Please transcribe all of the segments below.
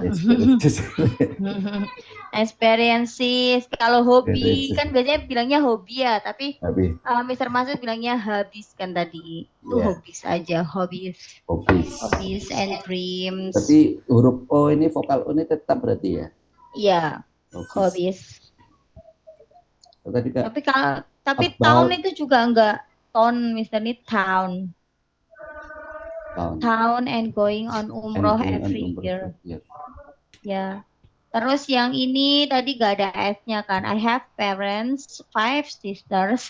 Experiences. Experiences. Kalau hobi Experiences. kan biasanya bilangnya hobi ya, tapi Tapi Mr. Masud bilangnya habis kan tadi. Itu ya, hobbies aja, hobbies, hobbies. hobbies and dreams. Tapi huruf O ini, vokal O ini tetap berarti ya, Iya, hobbies. hobbies. Tadi Kak, Tapi kalau tapi tahun about itu juga enggak tahun Mister ini town. town Town and going on and umroh going on every umrah. year. Ya. Ya. Terus yang ini tadi gak ada S-nya kan. I have parents, five sisters,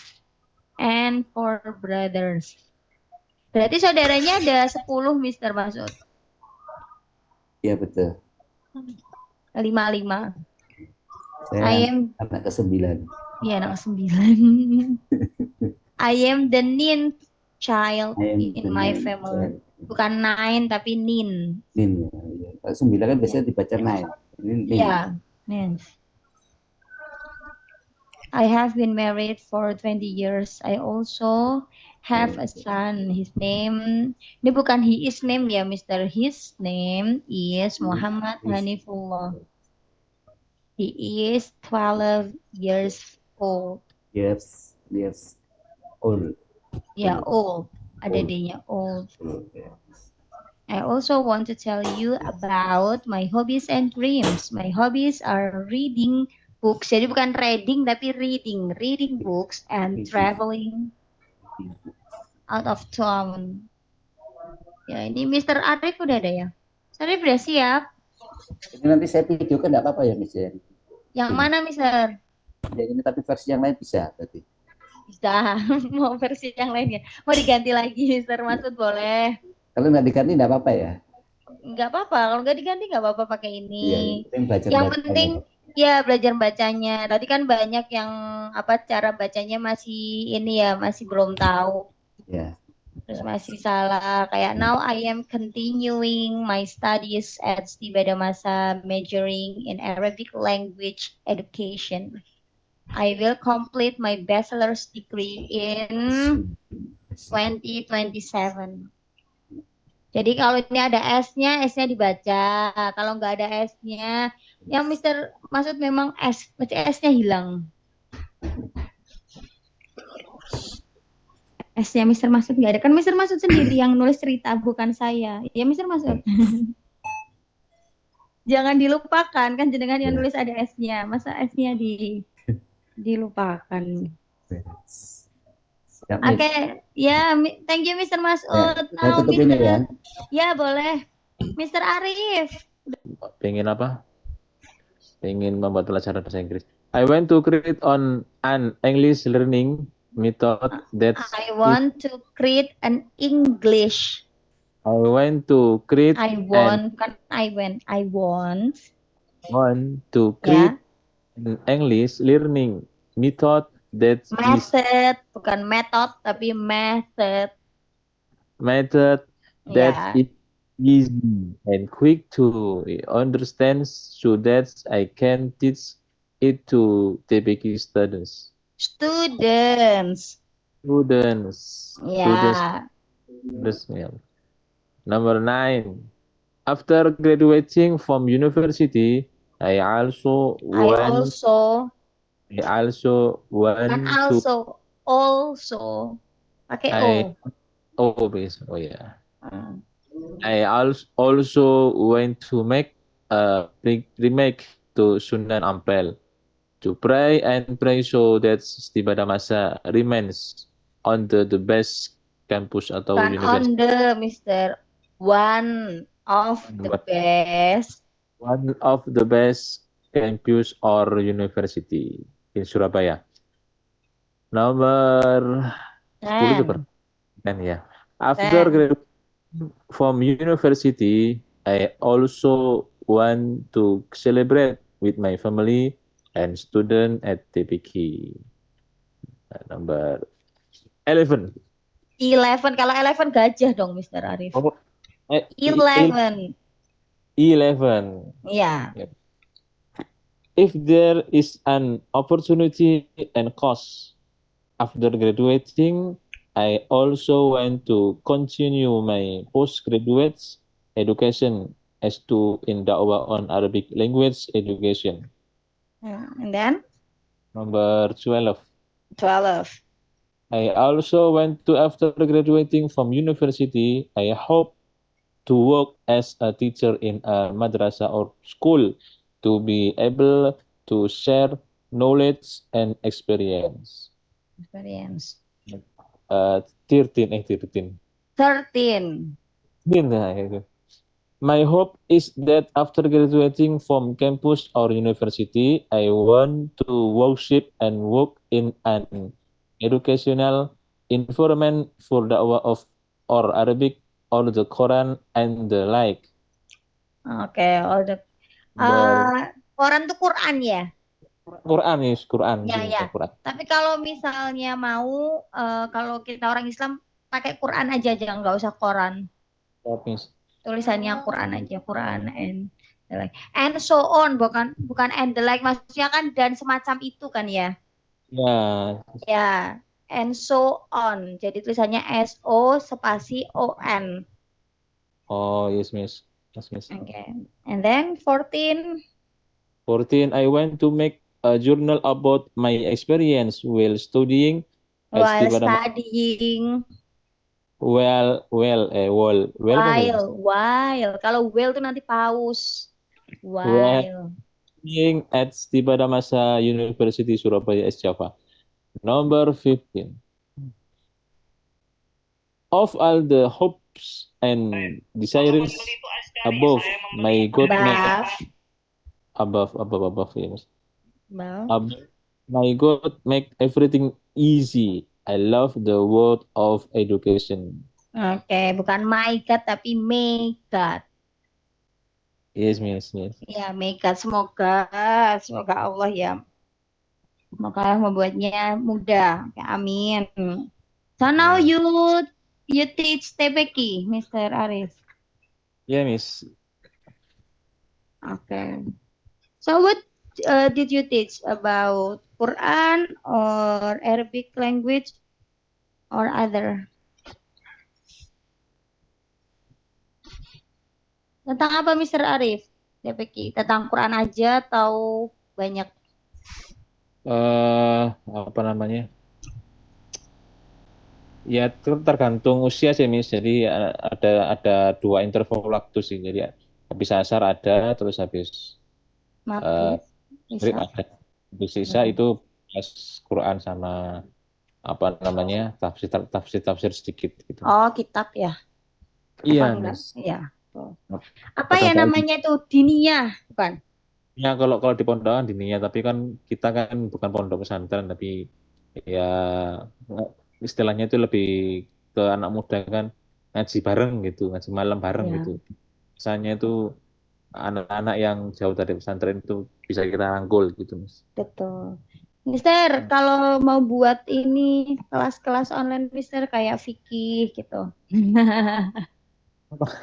and four brothers. Berarti saudaranya ada 10 Mister Masud. Iya betul. Lima lima. I Saya am anak ke-9. ya anak 9. I am the ninth child I am in the my nine. family. Saya Bukan nine tapi nin. nin ya. Ya. Kalau 9 kan Ya. biasanya dibaca nine. Ini nin. Ya, nin. I have been married for 20 years. I also have a son. His name, ini bukan his name ya, Mister. His name is Muhammad Is Hanifullah. He is 12 years old. years old. Ya, old. Ada Old. D-nya, old. Old. Ya. I also want to tell you about my hobbies and dreams. My hobbies are reading books. Jadi bukan reading tapi reading. Reading books and traveling out of town. Ya, ini Mister Arif udah ada ya? Mister Arif udah siap. Ini nanti saya videokan enggak apa-apa ya Miss ya. Yang Ini. mana Mister? Ya, ini tapi versi yang lain bisa berarti. Bisa. Mau versi yang lainnya. Mau diganti lagi Mister Masud boleh. Kalau nggak diganti nggak apa-apa ya. Nggak apa-apa. Kalau nggak diganti nggak apa-apa pakai ini. Iya, yang penting belajar Yang penting bacanya. ya belajar bacanya. Tadi kan banyak yang apa cara bacanya masih ini ya masih belum tahu. Ya. Terus masih salah. Kayak now I am continuing my studies at Stibada Masa majoring in Arabic language education. I will complete my bachelor's degree in 2027. Jadi kalau ini ada S-nya, S-nya dibaca. Kalau nggak ada S-nya, yang Mister maksud memang S, berarti S-nya hilang. S-nya Mister Masud nggak ada. Kan Mister Masud sendiri yang nulis cerita, bukan saya. Ya Mister Masud. Jangan dilupakan, kan jenengan yang Ya. nulis ada S-nya. Masa S-nya dilupakan. Siap, Oke, Miss. ya, thank you Mister Ya, Masud. saya Now tutup ini ya. Mister, ya boleh. Mister Arif. Pengen apa? Pengen membuat pelajaran bahasa Inggris. I want to create on an English learning method that I want to create an English. I want to create I an want, kan I went. I want, want to ya. create an English learning method that is Method, bukan method, tapi method. method that Ya, is easy and quick to understand so that I can teach it to TPK students. students. Students. Ya, Yeah. Number 9. After graduating from university, I also I want also, kan to also, pakai I O. please. Oh yeah. Hmm. I also want to make a remake to Sunan Ampel to pray and pray so that Istibadah Masa remains on the best campus atau Kan on university. the, Mister. One of the best. One of the best campus or university in Surabaya. Nomor 10 itu 10. 10 ya. After 10. graduation from university, I also want to celebrate with my family and student at TPK. Number 11. 11. Kalau 11 gajah dong, Mister Arif. 11. 11. Ya. If there is an opportunity and cost after graduating, I also want to continue my postgraduate education S2 in Da'wah on Arabic language education. And then Number 12. 12. I also went to after graduating from university, I hope to work as a teacher in a madrasa or school to be able to share knowledge and experience. Experience. 13. 13. Nah, itu. My hope is that after graduating from campus or university, I want to worship and work in an educational environment for da'wah of or Arabic or the Quran and the like. Oke, all the Ber Quran tuh Quran ya? Quran nih, Quran Ya, sini ya. Quran. Tapi kalau misalnya mau, kalau kita orang Islam pakai Quran aja, nggak usah Quran. Tapi Tulisannya Quran aja, Quran and the like. And so on, bukan and the like. Maksudnya kan dan semacam itu kan ya? ya, Ya, and so on. Jadi tulisannya SO spasi ON. oh yes miss, yes miss. Okay. And then 14. 14, I want to make a journal about my experience while studying at While Pada studying. well kan ya? While. Kalau will tuh nanti paus. Well, While. studying at Pada Masa University Surabaya S Java. Number 15. Of all the hopes and desires above, my God make above ya mas. Above. My God make everything easy. I love the word of education. Oke, bukan my God tapi may God. Yes, miss, yes. Ya, may God. Semoga Allah ya. Semoga membuatnya mudah. Oke, amin. So now you teach TPQ, Mr. Arif. Yeah, miss. Okay. So what did you teach about Quran or Arabic language or other? Tentang apa Mr. Arif? TPQ, tentang Quran aja atau banyak? Apa namanya? Ya tergantung usia sih, miss. Jadi ada 2 interval waktu sih. Jadi habis asar ada, terus habis Maghrib, maghrib Isya. ada. Habis sisa itu pas Quran sama apa namanya tafsir sedikit gitu. Oh, kitab ya? Iya, Apa enggak? miss. Iya. Tuh. Apa Kadang ya namanya itu? Diniyah, bukan? Ya kalau di pondokan dininya, tapi kan kita kan bukan pondok pesantren, tapi ya istilahnya itu lebih ke anak muda kan ngaji bareng gitu, ngaji malam bareng Ya, gitu. Misalnya itu anak-anak yang jauh dari pesantren itu bisa kita rangkul gitu, Mas. betul. Mister, kalau mau buat ini kelas-kelas online, Mister, kayak fikih gitu. Apa, Mas?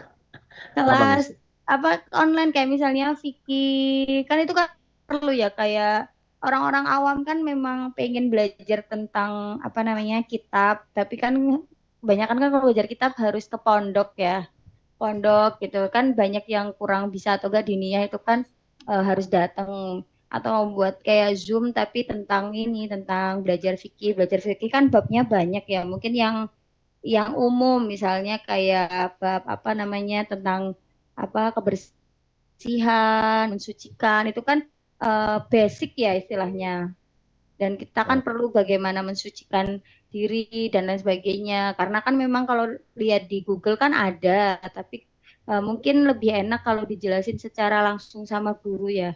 Kelas apa online kayak misalnya fikih, kan itu kan perlu ya kayak orang-orang awam kan memang pengen belajar tentang apa namanya kitab, tapi kan kebanyakan kan kalau belajar kitab harus ke pondok ya. Pondok gitu kan banyak yang kurang bisa atau gak diniyah itu kan harus datang atau buat kayak Zoom tapi tentang ini tentang belajar fikih kan babnya banyak ya mungkin yang umum misalnya kayak bab apa namanya tentang apa kebersihan mensucikan itu kan basic ya istilahnya dan kita kan perlu bagaimana mensucikan diri dan lain sebagainya karena kan memang kalau lihat di Google kan ada tapi mungkin lebih enak kalau dijelasin secara langsung sama guru ya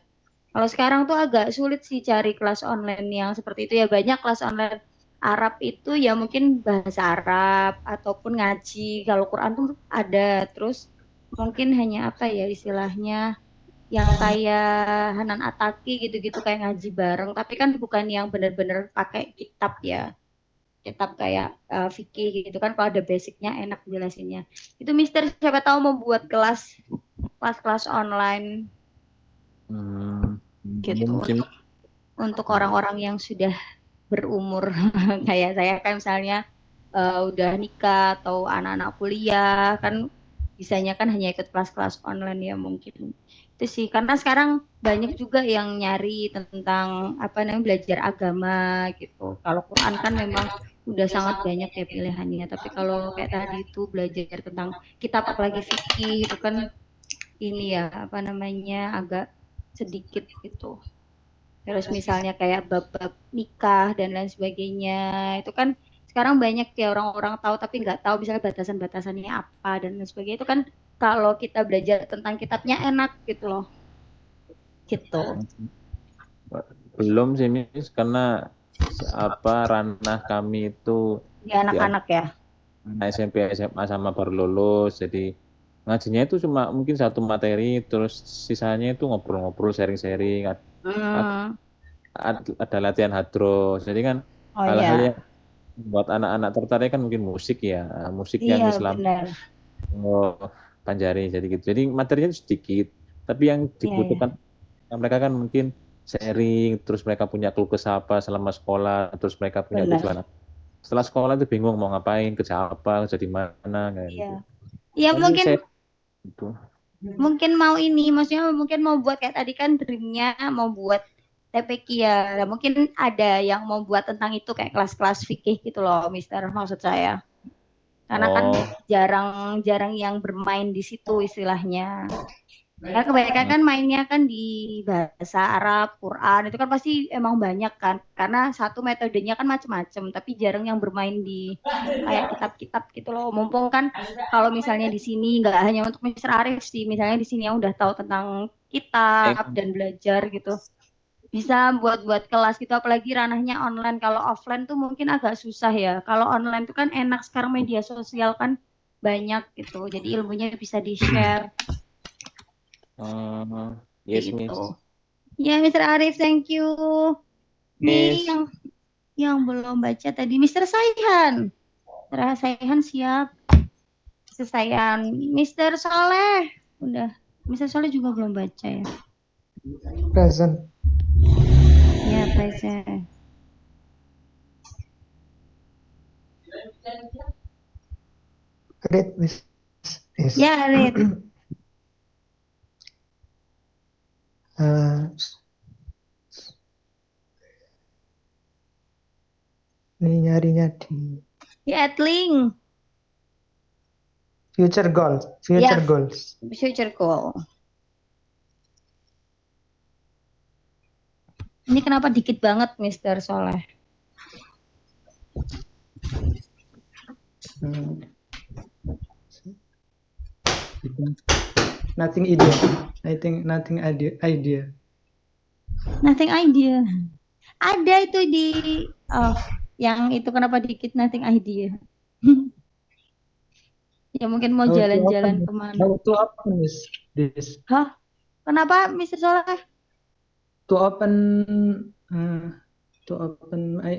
kalau sekarang tuh agak sulit sih cari kelas online yang seperti itu ya banyak kelas online Arab itu ya mungkin bahasa Arab ataupun ngaji kalau Quran tuh ada terus mungkin hanya apa ya istilahnya yang kayak Hanan Ataki gitu-gitu kayak ngaji bareng tapi kan bukan yang benar-benar pakai kitab ya kitab kayak fikih gitu kan kalau ada basicnya enak jelasinnya itu Mister siapa tahu mau buat kelas online gitu Mungkin untuk orang-orang yang sudah berumur kayak saya kan misalnya udah nikah atau anak-anak kuliah kan bisanya kan hanya ikut kelas-kelas online ya mungkin. Itu sih, karena sekarang banyak juga yang nyari tentang apa namanya belajar agama gitu. Kalau Quran kan memang udah sangat banyak ya pilihannya. Tapi kalau kayak tadi itu belajar tentang kitab apalagi fikih itu kan ini ya apa namanya agak sedikit gitu. Terus misalnya kayak bab-bab nikah dan lain sebagainya itu kan sekarang banyak ya orang-orang tahu tapi nggak tahu misalnya batasan-batasannya apa dan lain sebagainya itu kan kalau kita belajar tentang kitabnya enak gitu loh gitu. Belum sih Miss, karena ranah kami itu Di di anak-anak ya. SMP SMA sama baru lulus, jadi ngajinya itu cuma mungkin satu materi, terus sisanya itu ngobrol-ngobrol, sharing-sharing, Hmm. ada latihan hadroh, jadi kan Oh hal-hal ya, yang buat anak-anak tertarik kan mungkin musik ya, musik yang iya Islam, benar. oh, Panjari, jadi gitu. Jadi materinya itu sedikit, tapi yang Iya ya, dibutuhkan mereka kan mungkin sharing, terus mereka punya keluh kesah apa selama sekolah, terus mereka punya benar. tujuan apa. Setelah sekolah itu bingung mau ngapain, kerja apa, kerja di mana, kayak Iya. gitu. Ya Jadi mungkin saya itu. mungkin mau ini, maksudnya mungkin mau buat kayak tadi kan dreamnya mau buat TPQ ya. Nah, mungkin ada yang mau buat tentang itu kayak kelas-kelas fikih gitu loh, Mister. Maksud saya. Karena kan Oh, jarang-jarang yang bermain di situ istilahnya. Karena kebanyakan kan mainnya kan di bahasa Arab, Quran itu kan pasti emang banyak kan. Karena satu metodenya kan macam-macam, tapi jarang yang bermain di kayak kitab-kitab gitu loh. Mumpung kan kalau misalnya di sini nggak hanya untuk Mister Arif sih, misalnya di sini yang udah tahu tentang kitab eh, dan belajar gitu. Bisa buat-buat kelas gitu, apalagi ranahnya online. Kalau offline tuh mungkin agak susah ya. Kalau online tuh kan enak sekarang media sosial kan banyak gitu. Jadi ilmunya bisa di-share kayak yes, gitu. Miss. Ya, Mr. Arif, thank you. Nih Miss, yang belum baca tadi Mr. Saihan. Mr. Saihan siap. Mr. Saihan, Mr. Soleh. Udah. Mr. Soleh juga belum baca ya. Present. Ya, baca. Read this. Ya, Arif. Uh, ini nyarinya di Ya, Adling. future goals. Ya, Future goals. future goal. Ini kenapa dikit banget, Mr. Soleh? Hmm. Nothing idea. I think nothing idea. Nothing idea. Ada itu di yang itu kenapa dikit nothing idea. Ya mungkin mau How to jalan-jalan open kemana. How to open this? Hah? Kenapa, Mr. Soleh? To open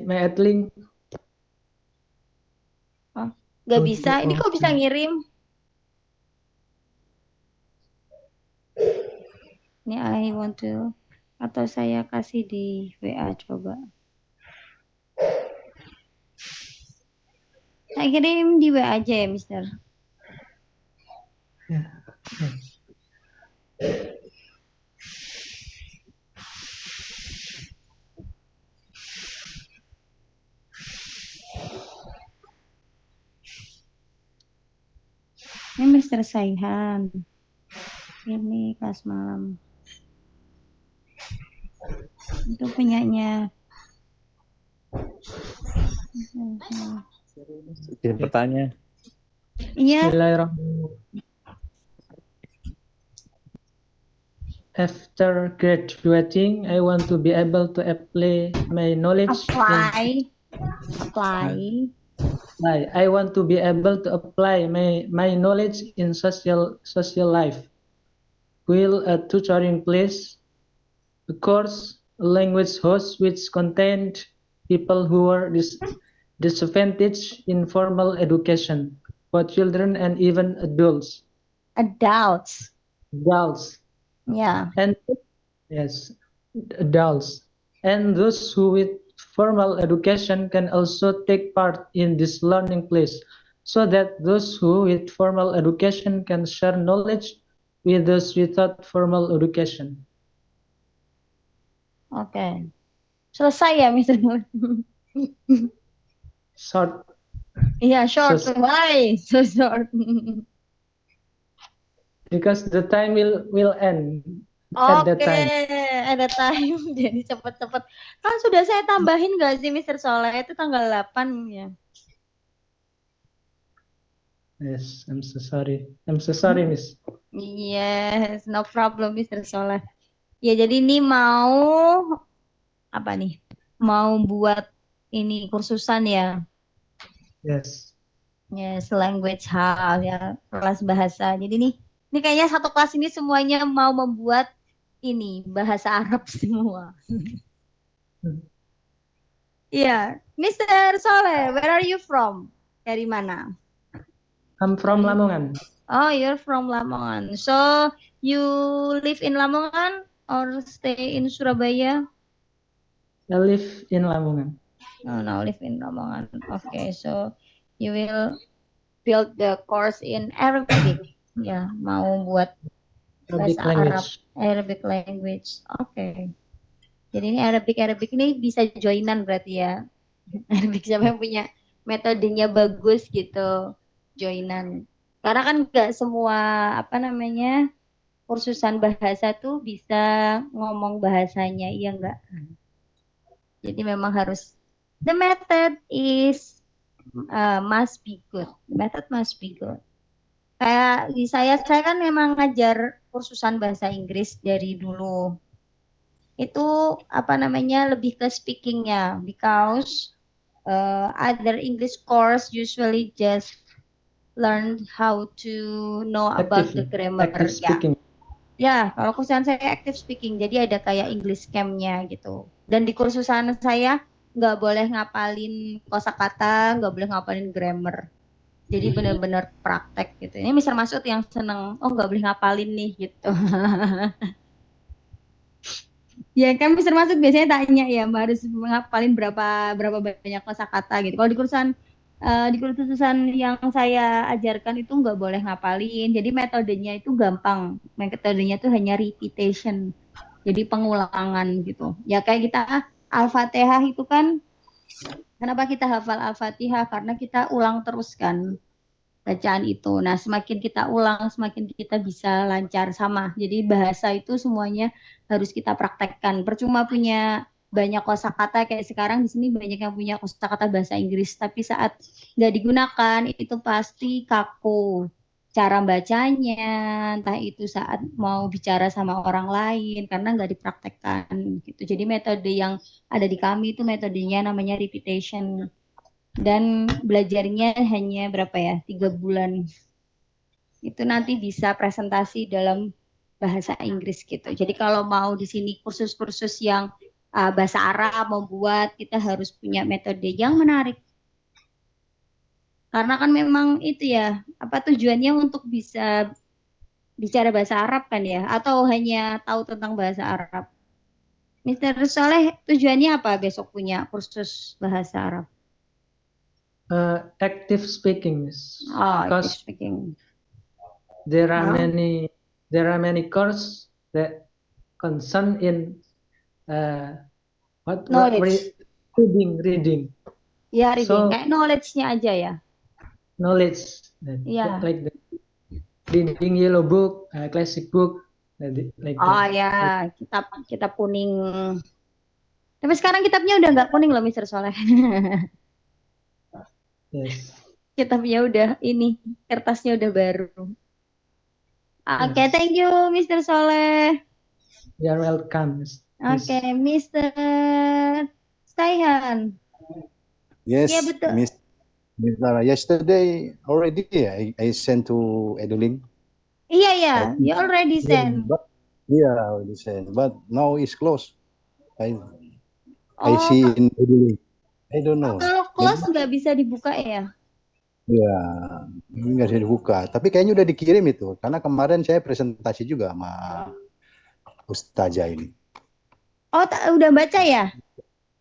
my Adlink. Gak How bisa. to Ini kok bisa open? ngirim? Ini I want to. Atau saya kasih di WA coba. Saya kirim di WA aja ya, Mister. Ya. Ini Mister Saihan. Ini kelas malam. Itu punyanya. izin bertanya. Iya. Bismillahirrahmanirrahim. After graduating, I want to be able to apply my knowledge. Apply. I want to be able to apply my knowledge in social life. Will a tutoring place, a course, a language host which contained people who are disadvantaged in formal education for children and even adults. Adults. Yeah. Ya. And yes, adults. And those who with formal education can also take part in this learning place. so that those who with formal education can share knowledge with those without formal education. Oke. Selesai ya, Mr. Short. Iya, short. So- Why? So short. Because the time will end at that Oke, time. ada time. Jadi cepet-cepet. Kan sudah saya tambahin nggak sih, Mr. Soleh? Itu tanggal 8 ya. Yes, I'm so sorry. I'm so sorry, Miss. Yes, no problem, Mr. Soleh. Ya, jadi ini mau apa nih? Mau buat ini kursusan ya. Yes. Yes, language hall ya, kelas bahasa. Jadi ini kayaknya satu kelas ini semuanya mau membuat ini bahasa Arab semua. Iya, Mr. Soleh, where are you from? Dari mana? I'm from Lamongan. Oh, you're from Lamongan. So, you live in Lamongan or stay in Surabaya? I live in Lamongan. No, no, live in Lamongan. Okay, so you will build the course in Arabic. Ya, mau buat Arabic bahasa Arab, language. Arabic language. Oke. Jadi ini Arabic ini bisa joinan berarti ya. Arabic siapa yang punya metodenya bagus gitu, joinan. Karena kan nggak semua apa namanya kursusan bahasa tuh bisa ngomong bahasanya, iya nggak? Jadi memang harus the method is must be good. The method must be good. Kayak di saya kan memang ngajar kursusan bahasa Inggris dari dulu. Itu apa namanya lebih ke speakingnya, because other English course usually just learn how to know about the grammar. Active Ya. speaking. Ya, kalau kursusan saya active speaking, jadi ada kayak English camp-nya gitu. Dan di kursusan saya nggak boleh ngapalin kosakata, nggak boleh ngapalin grammar. Jadi benar-benar praktek gitu. Ini Mr. Masud yang seneng, oh nggak boleh ngapalin nih gitu. Ya kan Mr. Masud biasanya tanya ya, Mbak harus ngapalin berapa banyak kosakata gitu. Kalau di kursusan yang saya ajarkan itu nggak boleh ngapalin. Jadi metodenya itu gampang. Metodenya itu hanya repetition. Jadi pengulangan gitu. Ya kayak kita Al-Fatihah itu kan, kenapa kita hafal Al-Fatihah? Karena kita ulang terus kan bacaan itu. Nah, semakin kita ulang, semakin kita bisa lancar sama. Jadi bahasa itu semuanya harus kita praktekkan. Percuma punya banyak kosakata kayak sekarang di sini banyak yang punya kosakata bahasa Inggris, tapi saat nggak digunakan itu pasti kaku cara bacanya, entah itu saat mau bicara sama orang lain karena nggak dipraktekkan gitu. Jadi metode yang ada di kami itu metodenya namanya repetition. Dan belajarnya hanya berapa ya, 3 bulan. Itu nanti bisa presentasi dalam bahasa Inggris gitu. Jadi kalau mau di sini kursus-kursus yang bahasa Arab membuat, kita harus punya metode yang menarik. Karena kan memang itu ya, apa tujuannya untuk bisa bicara bahasa Arab kan ya, atau hanya tahu tentang bahasa Arab. Mr. Soleh, tujuannya apa besok punya kursus bahasa Arab? Active speaking. Oh, active Because speaking. there are Wow. many courses that concern in Knowledge. reading Ya, reading. So- Kayak knowledge-nya aja ya. knowledge. Iya. Like the reading yellow book, classic book, like Oh that. ya, kitab kuning. Tapi sekarang kitabnya udah nggak kuning loh, Mr. Soleh. Yes. Kitabnya udah ini, kertasnya udah baru. Oke, Yes. thank you, Mr. Soleh. You are welcome. Miss. Oke, Mr. Staihan. Yes, Iya, betul. Miss Lara. Yesterday already I sent to Edulink. Iya ya, you already send. But already sent. But now it's closed. I Oh, see in Edulink. I don't know. kalau close nggak bisa dibuka ya? Ya, ini nggak bisa dibuka. Tapi kayaknya udah dikirim itu. Karena kemarin saya presentasi juga sama Ustazah ini. Oh, udah baca ya?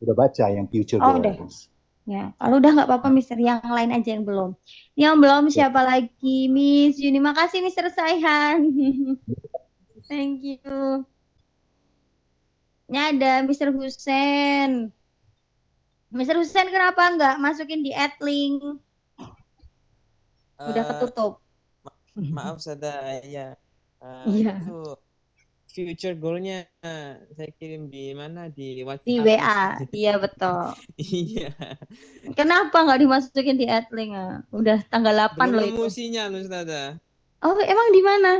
Udah baca yang Future Oh, udah. Goals. Ya, kalau udah nggak apa-apa, Mister. Yang lain aja yang belum. Yang belum Ya. siapa lagi, Miss Yuni? Makasih, Mister Saihan. Thank you. Ini ada Mister Husen. Mister Husen kenapa nggak masukin di Adlink? Udah Eh, ketutup. maaf Sada ya. Iya, Itu future goalnya saya kirim di mana di di WhatsApp Miss. WA. Iya, betul. Iya. Kenapa nggak dimasukin di Adlink? Ah? Udah tanggal 8 Belum loh nemu itu. sinyal Ustazah. Oh, emang di mana?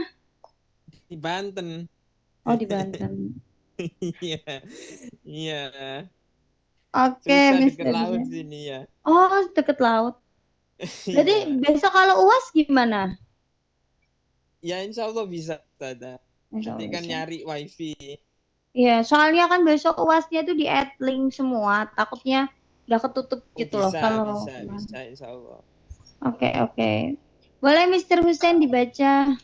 Di Banten. Oh, di Banten. Iya. Iya. Oke, Susah deket Mister laut Husen. sini ya. Oh, deket laut. Berarti Iya. besok kalau UAS gimana? Ya insya Allah bisa Ustazah. Insya Nanti Allah kan bisa. nyari wifi. Iya, soalnya kan besok UASnya tuh di Adlink semua. Takutnya udah ketutup Oh gitu loh kalau. bisa insya Allah. Oke, oke. Boleh Mister Husen dibaca?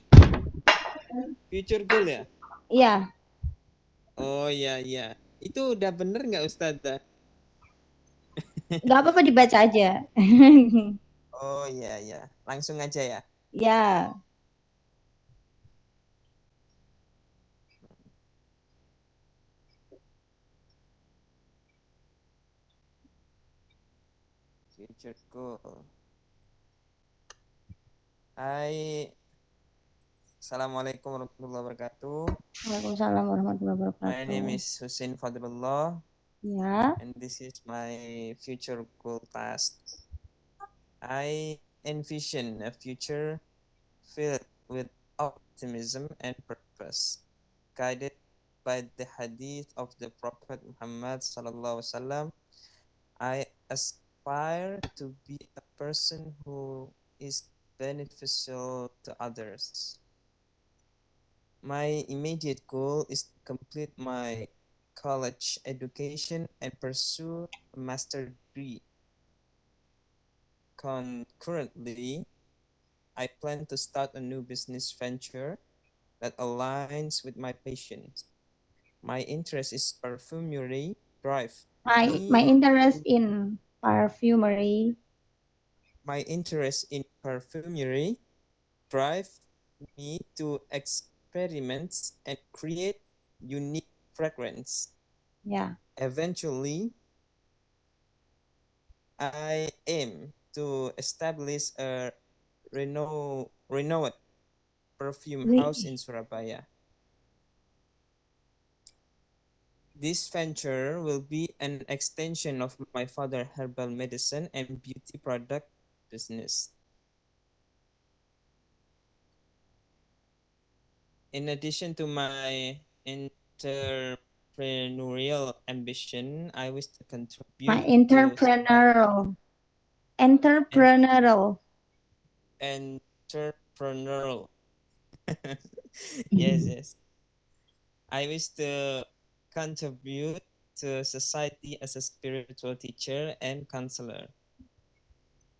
Future goal ya? Iya, Oh iya iya. Itu udah bener nggak Ustazah? nggak apa-apa dibaca aja. Oh iya iya. Langsung aja ya. Ya, Future goal. Hai. Assalamualaikum warahmatullahi wabarakatuh. Waalaikumsalam warahmatullahi My name wabarakatuh. is Hussein Fadlullah, Ya, and this is my future goal task. I envision a future filled with optimism and purpose, guided by the hadith of the Prophet Muhammad sallallahu alaihi wasallam. I aspire to be a person who is beneficial to others. My immediate goal is to complete my college education and pursue a master's degree. Concurrently, I plan to start a new business venture that aligns with my passions. My interest is perfumery drive my me interest in perfumery. my interest in perfumery drive me to experiment and create unique fragrance. Ya, Eventually, I aim to establish a renowned perfume house in Surabaya. This venture will be an extension of my father's herbal medicine and beauty product business. In addition to my entrepreneurial ambition, I wish to contribute my to entrepreneurial. Entrepreneurial. entrepreneurial. Yes. I wish to contribute to society as a spiritual teacher and counselor.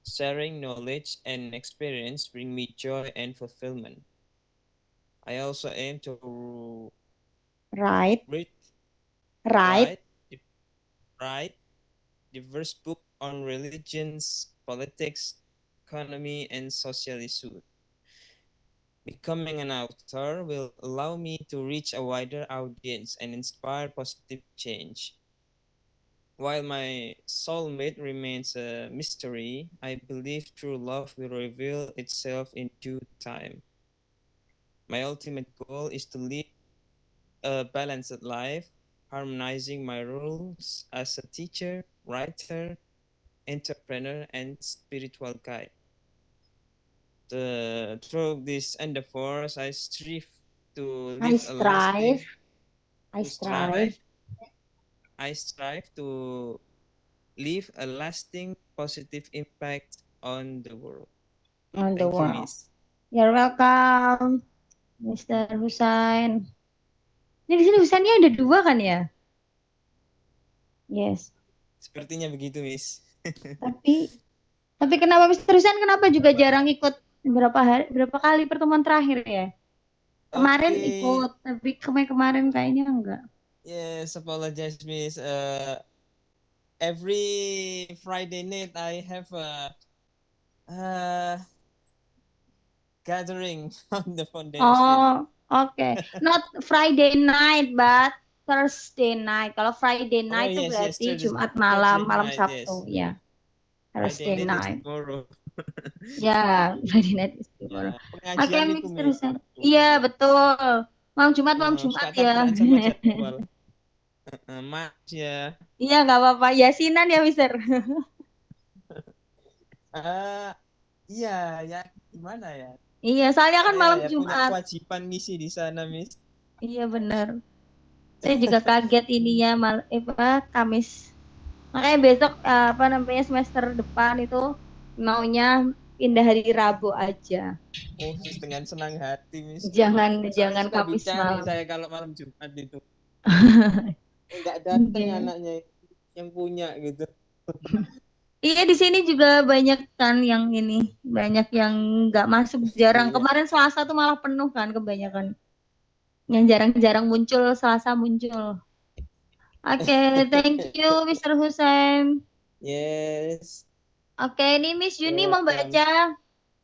Sharing knowledge and experience bring me joy and fulfillment. I also aim to Right, read, right. write diverse book on religions, politics, economy, and social issues. Becoming an author will allow me to reach a wider audience and inspire positive change. While my soulmate remains a mystery, I believe true love will reveal itself in due time. My ultimate goal is to lead a balanced life, harmonizing my roles as a teacher, writer, entrepreneur, and spiritual guide. Through these endeavors, I strive to I live a lasting. strive. I strive. I strive to leave a lasting positive impact on the world. On the Thank you, world. Miss. You're welcome, Mr. Husain. Ini di sini Husainnya ada dua kan ya? Yes. Sepertinya begitu, Miss. Tapi kenapa Mr. Husain kenapa juga jarang ikut berapa kali pertemuan terakhir ya? Kemarin Okay. ikut, tapi kemarin kayaknya enggak. Yes, apologize, Miss. every Friday night I have a gathering on the foundation. Oh, oke. Not Friday night, but Thursday night. Kalau Friday Oh night itu yes, berarti Thursday, Jumat malam, malam night, yes. Sabtu, ya. Friday Thursday night is night. tomorrow. Ya, Friday night is tomorrow. Ya, Oke, pengajian itu Mr. Mi. Husain. Iya, betul. Malam Jumat, malam Suka Jumat ya. tabrakan sama jadwal. Mas ya. Iya, nggak apa-apa. Yasinan ya, Mister. Eh, iya, ya gimana ya? Iya, soalnya kan Saya malam ya punya Jumat. kewajiban ngisi di sana, Miss. Iya, benar. Saya juga kaget ininya Kamis. Makanya besok apa namanya semester depan itu maunya pindah hari Rabu aja. Oh, dengan senang hati, Miss. Jangan Soalnya suka Kamis dicari malam. saya kalau malam Jumat itu. Enggak datang Iya. anaknya yang punya gitu. Iya, di sini juga banyak kan yang ini, banyak yang nggak masuk, jarang. Iya. Kemarin Selasa tuh malah penuh kan kebanyakan. Yang jarang-jarang muncul Selasa muncul. Oke, thank you Mr. Husain. Yes. Oke, ini Miss Yuni You're mau welcome. baca.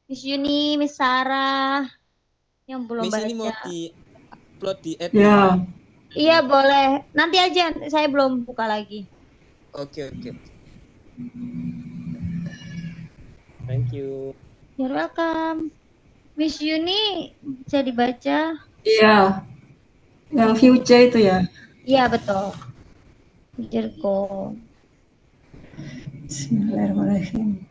Miss Yuni, Miss Sarah yang belum Miss ini mau baca. di-upload di add. Ya, Iya, boleh. Nanti aja, saya belum buka lagi. Oke. Thank you. You're welcome. Miss Yuni bisa dibaca? iya. Yang future itu ya. Iya, betul. Jerko. Bismillahirrahmanirrahim.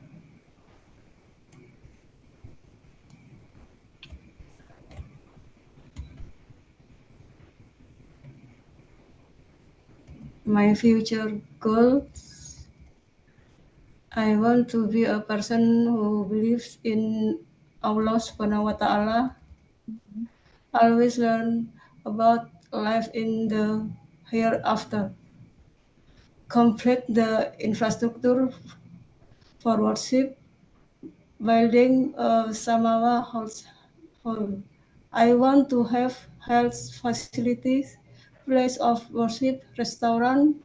My future goals. I want to be a person who believes in Allah Subhanahu wa Ta'ala. Always learn about life in the hereafter. Complete the infrastructure for worship, building a Samawa hall. I want to have health facilities, place of worship, restaurant,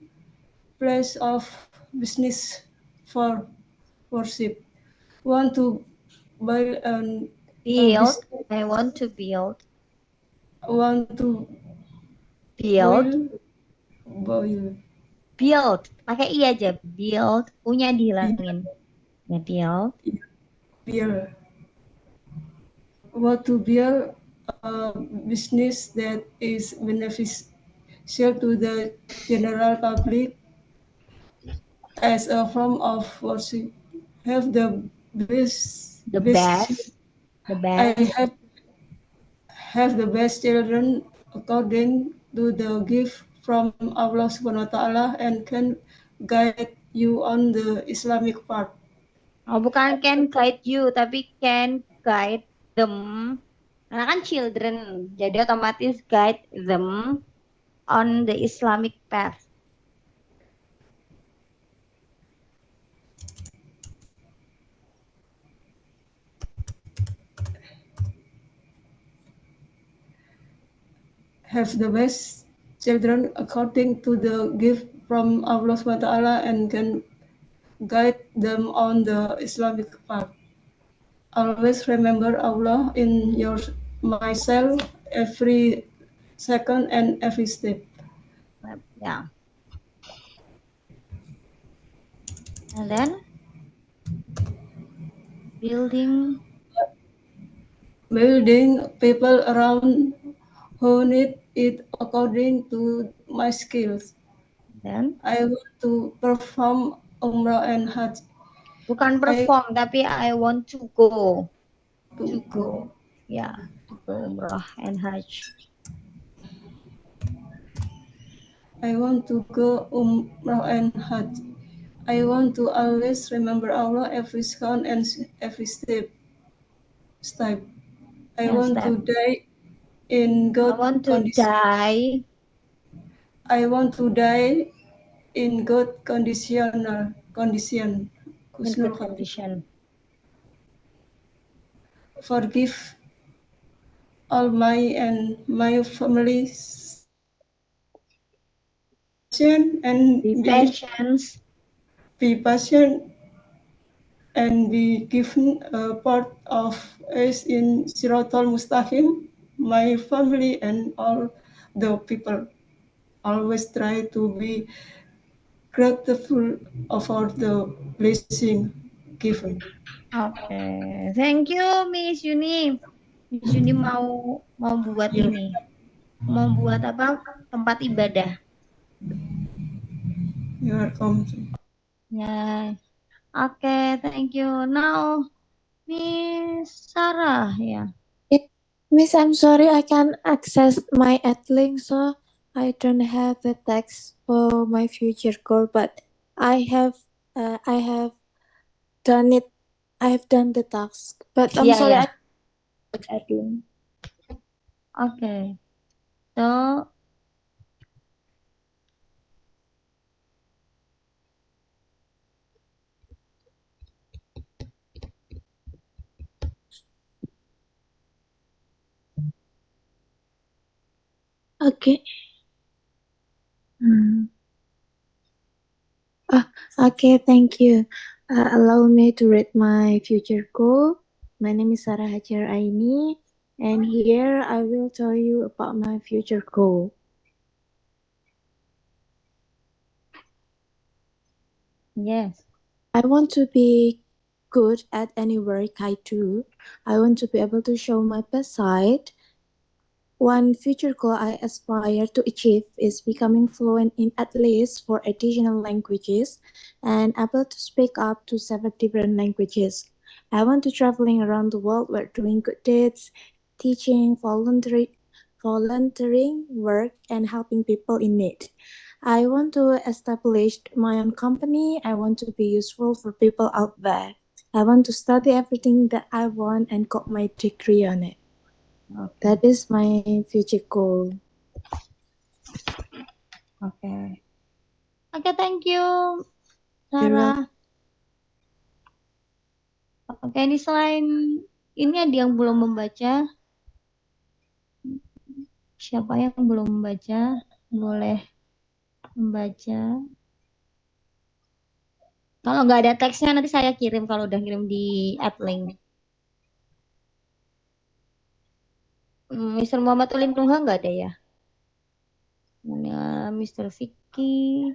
place of business for worship. Want to build an Build. I want to build. want to Build. boil Build. Pakai I aja. Build. Punya dihilangin. Ya, build. build want to build a business that is beneficial to the general public as a form of worship. Have the best. The best. The I best. have the best children according to the gift from Allah Subhanahu wa Ta'ala and can guide you on the Islamic path. Oh, bukan can guide you, tapi can guide them. Karena kan children, jadi otomatis guide them on the Islamic path. Have the best children according to the gift from Allah Subhanahu wa Ta'ala and can guide them on the Islamic path. Always remember Allah in myself every second and every step. Ya. And then building people around who need it according to my skills. then I want to perform Umrah and Hajj. bukan perform, tapi I want to go. To go. Ya, to go Umrah and Hajj. I want to go Umrah and Hajj. I want to always remember Allah every second and every step. I want to die in I good want to condition. die. I want to die in good condition. In good condition. Forgive all my and my family's and Be patient. be patient, and be given a part of us in Siratul Mustaqim. My family and all the people always try to be grateful for the blessing given. Oke, thank you Miss Yuni. Miss Yuni mau buat You, ini, mau buat apa? Tempat ibadah. you are welcome. Ya, oke, thank you. Now Miss Sarah ya. Miss, I'm sorry I can't access my AdLink, so I don't have the text for my future goal. But I have done it. I have done the task. But I'm Iya sorry ya. I can't AdLink. Oke. So Okay. Okay, thank you. Allow me to read my future goal. My name is Sarah Hajar Aini, and here I will tell you about my future goal. yes. I want to be good at any work I do. I want to be able to show my best side. One future goal I aspire to achieve is becoming fluent in at least 4 additional languages and able to speak up to 7 different languages. I want to traveling around the world while doing good deeds, teaching, volunteering work, and helping people in need. I want to establish my own company. I want to be useful for people out there. I want to study everything that I want and got my degree on it. That is my future goal. Oke. Oke, thank you You're Sarah. Oke, ini selain ini ada yang belum membaca. Siapa yang belum membaca? Boleh membaca. Kalau nggak ada teksnya nanti saya kirim kalau udah kirim di AdLink. Mr. Muhammad Ulin Nuha nggak ada ya? Mana Mr. Vicky?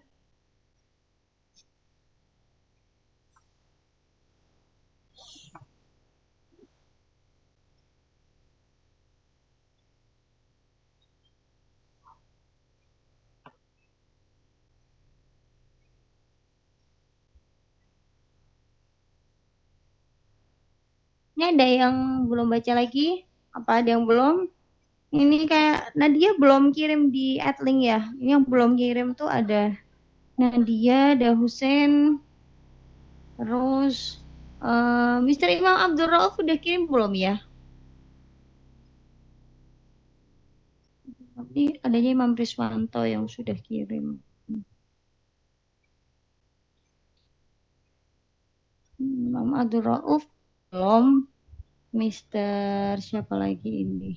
Ini ada yang belum baca lagi? Apa ada yang belum? Ini kayak Nadia belum kirim di AdLink ya. Ini yang belum kirim tuh ada Nadia, ada Hussein, terus Mr. Imam Abdul Rauf udah kirim belum ya? Tapi adanya Imam Riswanto yang sudah kirim. Imam Abdul Rauf belum. Mister siapa lagi ini?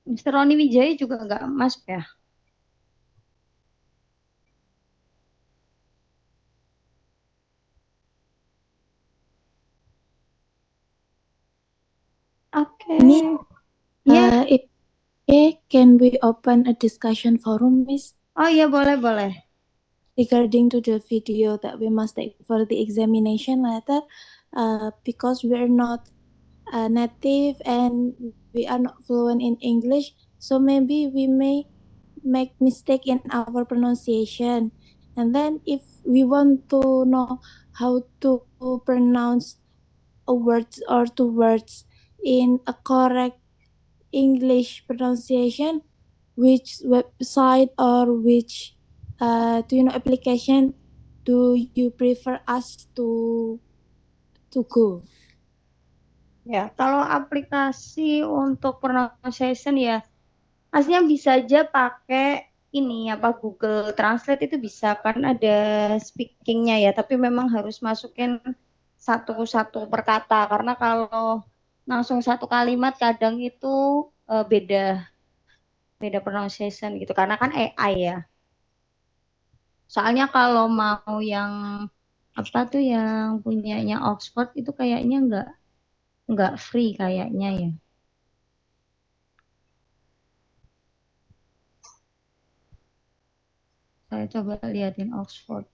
Mister Roni Wijaya juga nggak masuk ya? Oke. Ya. If okay, can we open a discussion forum, Miss? Oh iya boleh. Regarding to the video that we must take for the examination letter, because we are not native and we are not fluent in English, so maybe we may make mistake in our pronunciation. And then if we want to know how to pronounce a word or two words in a correct English pronunciation, which website or which application do you prefer us to go? Ya, kalau aplikasi untuk pronunciation ya, aslinya bisa aja pakai ini apa Google Translate itu bisa kan ada speakingnya ya, tapi memang harus masukin satu-satu per kata karena kalau langsung satu kalimat kadang itu beda. beda pronunciation gitu karena kan AI ya. Soalnya kalau mau yang apa tuh yang punyanya Oxford itu kayaknya nggak free kayaknya ya. Saya coba liatin Oxford.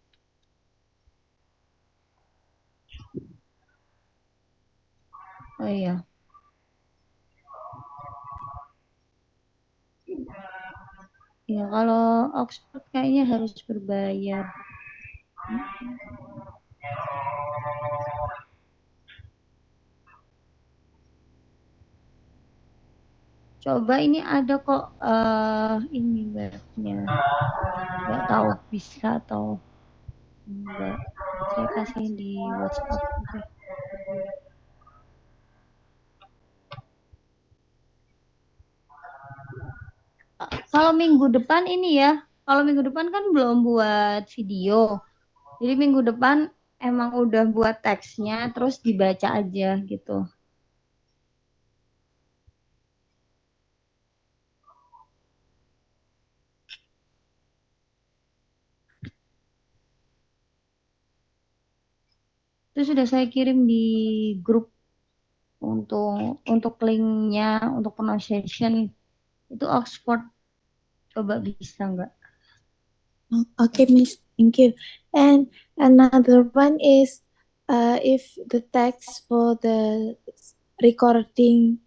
Oh iya. Ya kalau Oxford kayaknya harus berbayar. Coba ini ada kok ini webnya. Nggak tahu bisa atau enggak. Saya kasih di WhatsApp aja. Kalau minggu depan ini ya, kalau minggu depan kan belum buat video. Jadi minggu depan emang udah buat teksnya, terus dibaca aja gitu. Itu sudah saya kirim di grup untuk linknya, untuk pronunciation. Itu Oxford. Coba bisa nggak? Okay, Miss. Thank you. And another one is if the text for the recording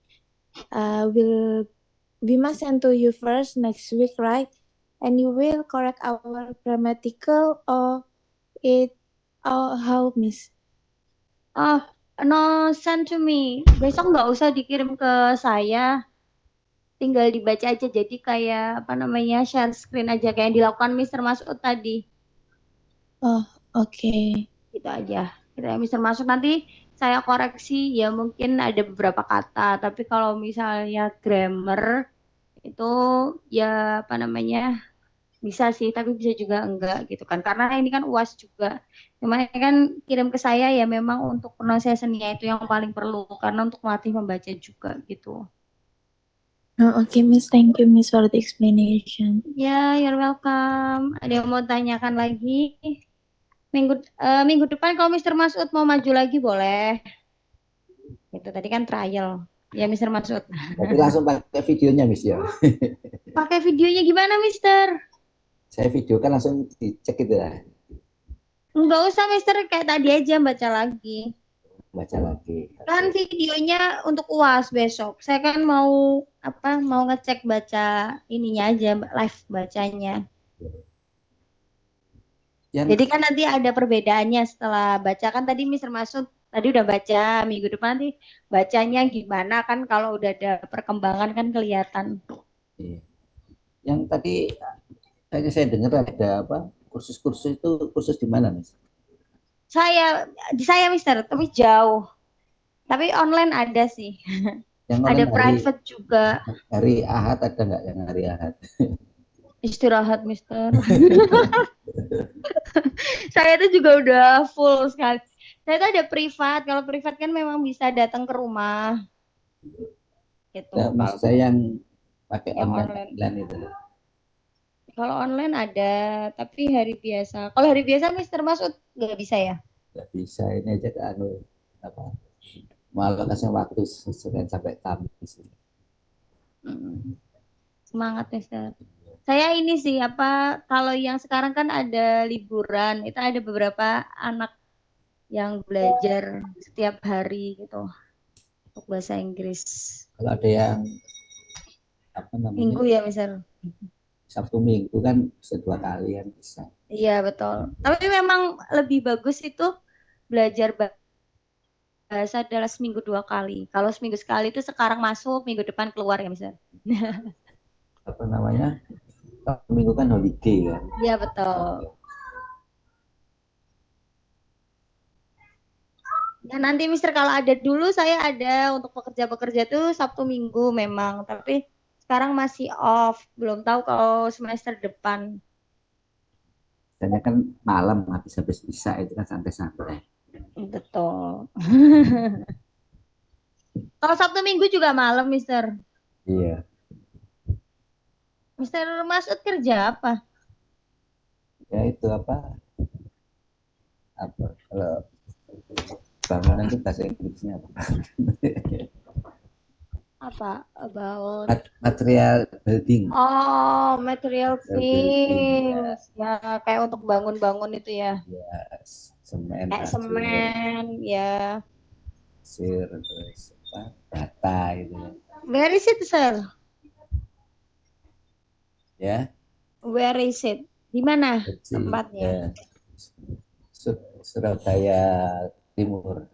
we must send to you first next week, right? And you will correct our grammatical or how, Miss? No, send to me. Besok nggak usah dikirim ke saya. Tinggal dibaca aja. Jadi kayak apa namanya share screen aja kayak yang dilakukan Mr. Masud tadi. Oh, okay. Gitu aja. Kita Mr. Masud nanti saya koreksi ya mungkin ada beberapa kata. Tapi kalau misalnya grammar itu ya apa namanya bisa sih tapi bisa juga enggak gitu kan karena ini kan UAS juga cuma kan kirim ke saya ya memang untuk pronunciation-nya itu yang paling perlu karena untuk melatih membaca juga gitu. Oh, okay, Miss. Thank you, Miss, for the explanation. Ya, you're welcome. Ada yang mau tanyakan lagi? Minggu depan kalau Mr. Masud mau maju lagi boleh. Itu tadi kan trial. Ya, Mr. Masud. Tapi langsung pakai videonya, Miss ya. Pakai videonya gimana, Mister? Saya video kan langsung dicek gitu lah, Enggak usah, Mister. Kayak tadi aja baca lagi. baca lagi. Kan videonya untuk UAS besok. Saya kan mau ngecek baca ininya aja, live bacanya. Jadi kan nanti ada perbedaannya setelah baca kan tadi Mr. Masud tadi udah baca, minggu depan nanti bacanya gimana kan kalau udah ada perkembangan kan kelihatan. Iya. Yang tadi saya dengar ada apa kursus-kursus itu kursus di mana, Miss? Di saya Mister, tapi jauh. Tapi online ada sih. Yang ada private juga. Hari Ahad ada nggak yang hari Ahad? Istirahat Mister. Saya itu juga udah full sekali. Saya itu ada privat. Kalau privat kan memang bisa datang ke rumah. Gitu. Nah, maksud saya yang pakai yang online itu. Kalau online ada, tapi hari biasa. Kalau hari biasa Mister Masud nggak bisa ya? Nggak bisa, ini aja ke malah kasih waktu Senin sampai Kamis. Semangat Mister. Saya ini sih kalau yang sekarang kan ada liburan, itu ada beberapa anak yang belajar setiap hari gitu untuk bahasa Inggris. Kalau ada yang Minggu ya Mister. Sabtu Minggu kan bisa 2 kali kan bisa. Iya betul. Tapi memang lebih bagus itu belajar bahasa adalah seminggu 2 kali. Kalau seminggu sekali itu sekarang masuk, minggu depan keluar ya Mister. Apa namanya? Minggu kan holiday kan. Iya betul. Ya nanti Mister kalau ada dulu saya ada untuk pekerja-pekerja tuh Sabtu Minggu memang, tapi sekarang masih off, belum tahu kalau semester depan. Biasanya kan malam habis bisa itu kan santai-santai. Betul. Kalau Sabtu Minggu juga malam, Mister. Iya. Mr. Masud kerja apa? Ya itu apa kalau bangunan itu bahasa Inggrisnya apa? Apa? About Material building. oh, material Building, ya. things. Ya, kayak untuk bangun-bangun itu ya. Semen, Kayak pasir, semen, ya. terus apa, bata itu. Where is it, sir? Ya, Where is it? Di mana kecil, tempatnya? ya. Surabaya Timur,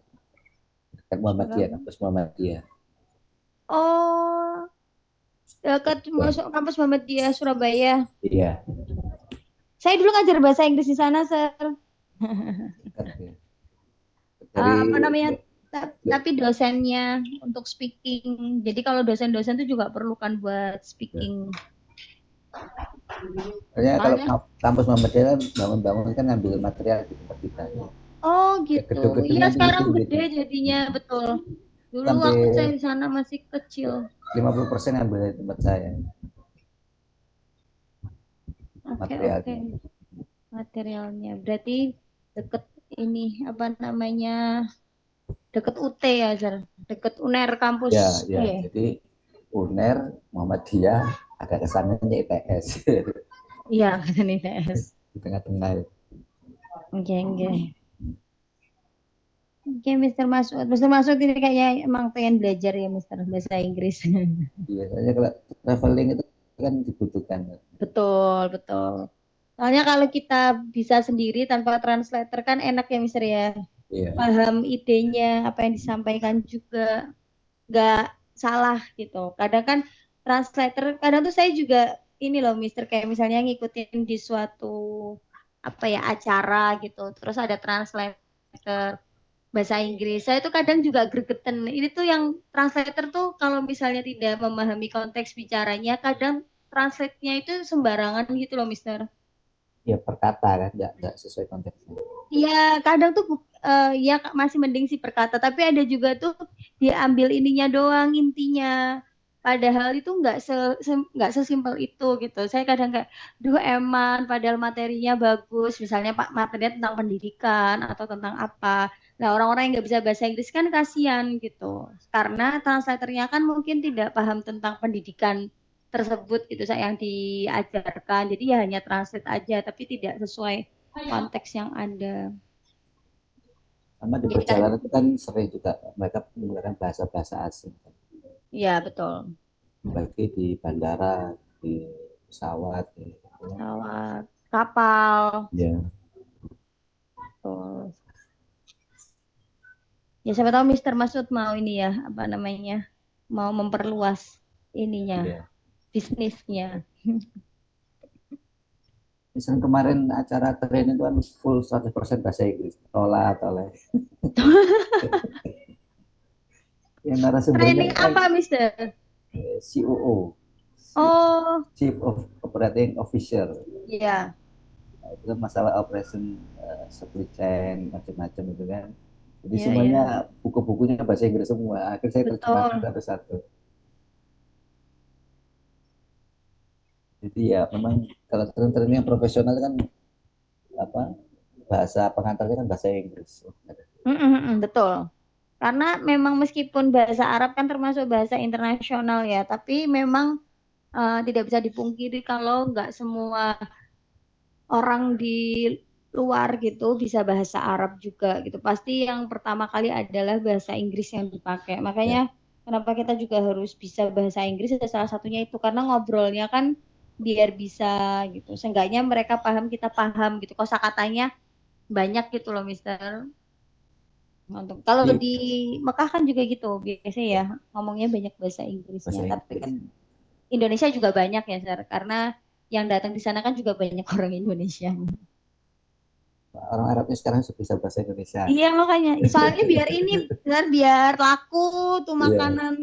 dekat Muhammadiyah, kampus Muhammadiyah. Oh, dekat masuk kampus Muhammadiyah Surabaya. Iya. Saya dulu ngajar bahasa Inggris di sana, sir. Dekat, ya. Dari Apa namanya? Tapi dosennya untuk speaking. Jadi kalau dosen-dosen itu juga perlukan buat speaking. Soalnya kalau Soalnya- kampus Muhammadiyah kan bangun-bangun kan ngambil material di tempat kita. Oh gitu. gedung-gedungnya Iya sekarang gitu, gede gitu. jadinya betul. Dulu Sampai waktu saya di sana masih kecil. 50% ngambil dari tempat saya. Oke Materialnya. oke. Materialnya berarti deket ini apa namanya? Deket UT ya, Sir. Deket UNER kampus. Ya, ya. Iya. Jadi UNER, Muhammadiyah, ada kesannya ITS Iya, kan ITS. di tengah-tengah. Oke, oke. Oke, Mr. Masud. Mr. Masud ini kayaknya emang pengen belajar ya, Mr. bahasa Inggris. Biasanya kalau traveling itu kan dibutuhkan. Betul, betul. Soalnya kalau kita bisa sendiri tanpa translator kan enak ya, Mr. ya. Iya. Paham idenya, apa yang disampaikan juga nggak salah gitu. Kadang kan translator, kadang tuh saya juga ini loh, Mister, kayak misalnya ngikutin di suatu apa ya acara gitu, terus ada translator bahasa Inggris. Saya tuh kadang juga gregetan. Ini tuh yang translator tuh kalau misalnya tidak memahami konteks bicaranya, kadang translate-nya itu sembarangan gitu loh, Mister. Ya perkata kan, nggak sesuai konteksnya. Iya, kadang tuh ya masih mending sih perkata, tapi ada juga tuh diambil ininya doang intinya. Padahal itu nggak sesimpel itu gitu. Saya kadang kayak, duh eman, padahal materinya bagus. Misalnya Pak materinya tentang pendidikan atau tentang apa. Nah orang-orang yang nggak bisa bahasa Inggris kan kasihan gitu. Karena translatornya kan mungkin tidak paham tentang pendidikan tersebut gitu yang diajarkan. Jadi ya hanya translate aja, tapi tidak sesuai konteks yang ada. Sama di Jadi perjalanan itu kan sering juga mereka menggunakan bahasa-bahasa asing. Iya betul. Bagi di bandara, di pesawat, Pesawat, kapal. Ya. Betul. Ya siapa tahu Mr. Masud mau ini ya, apa namanya, mau memperluas ininya, Ya. bisnisnya. Misalnya kemarin acara training itu kan full 100% bahasa Inggris. Tolak. Yang narasumbernya Training apa, Mister? COO. Oh, Chief of Operating Officer. iya. Nah, itu kan masalah operation supply chain macam-macam itu kan. Jadi Iya, semuanya buku-bukunya bahasa Inggris semua. Akhirnya saya terjemahkan Betul. satu-satu. Jadi ya memang kalau training yang profesional kan apa bahasa pengantarnya kan bahasa Inggris. Betul. Karena memang meskipun bahasa Arab kan termasuk bahasa internasional ya, tapi memang tidak bisa dipungkiri kalau nggak semua orang di luar gitu bisa bahasa Arab juga gitu. Pasti yang pertama kali adalah bahasa Inggris yang dipakai. Makanya kenapa kita juga harus bisa bahasa Inggris, salah satunya itu karena ngobrolnya kan biar bisa gitu. Seenggaknya mereka paham, kita paham gitu. Kosakatanya banyak gitu loh, Mister. Untuk kalau Iya. di Mekah kan juga gitu biasanya ya ngomongnya banyak bahasa Inggrisnya. Bahasa Tapi Inggris. kan Indonesia juga banyak ya, Sir. Karena yang datang di sana kan juga banyak orang Indonesia. Orang Arabnya sekarang sudah bisa bahasa Indonesia. Iya makanya, soalnya biar ini, biar laku tuh Iya. makanan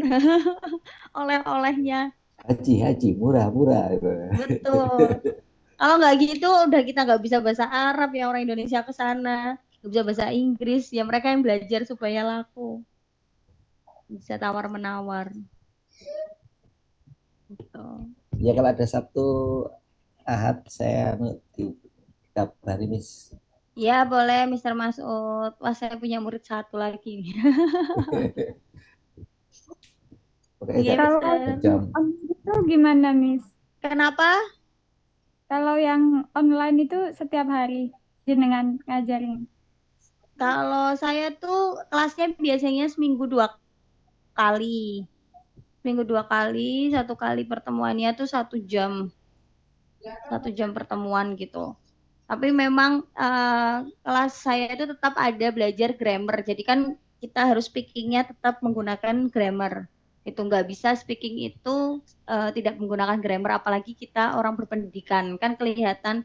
oleh-olehnya. Haji, murah. Gitu. Betul. Kalau nggak gitu, udah kita nggak bisa bahasa Arab ya orang Indonesia ke sana, nggak bisa bahasa Inggris ya mereka yang belajar supaya laku, bisa tawar menawar. Gitu. Ya kalau ada Sabtu Ahad saya dikabari Miss. Ya boleh Mr. Masud. Wah saya punya murid satu lagi. Pokoknya Iya ada Kalau Mister. jam. itu gimana, Miss? Kenapa? Kalau yang online itu setiap hari jenengan ngajarin. Kalau saya tuh kelasnya biasanya seminggu 2 kali. Seminggu 2 kali, 1 kali pertemuannya tuh 1 jam. 1 jam pertemuan gitu. Tapi memang kelas saya itu tetap ada belajar grammar. Jadi kan kita harus speakingnya tetap menggunakan grammar. Itu nggak bisa speaking itu tidak menggunakan grammar, apalagi kita orang berpendidikan. Kan kelihatan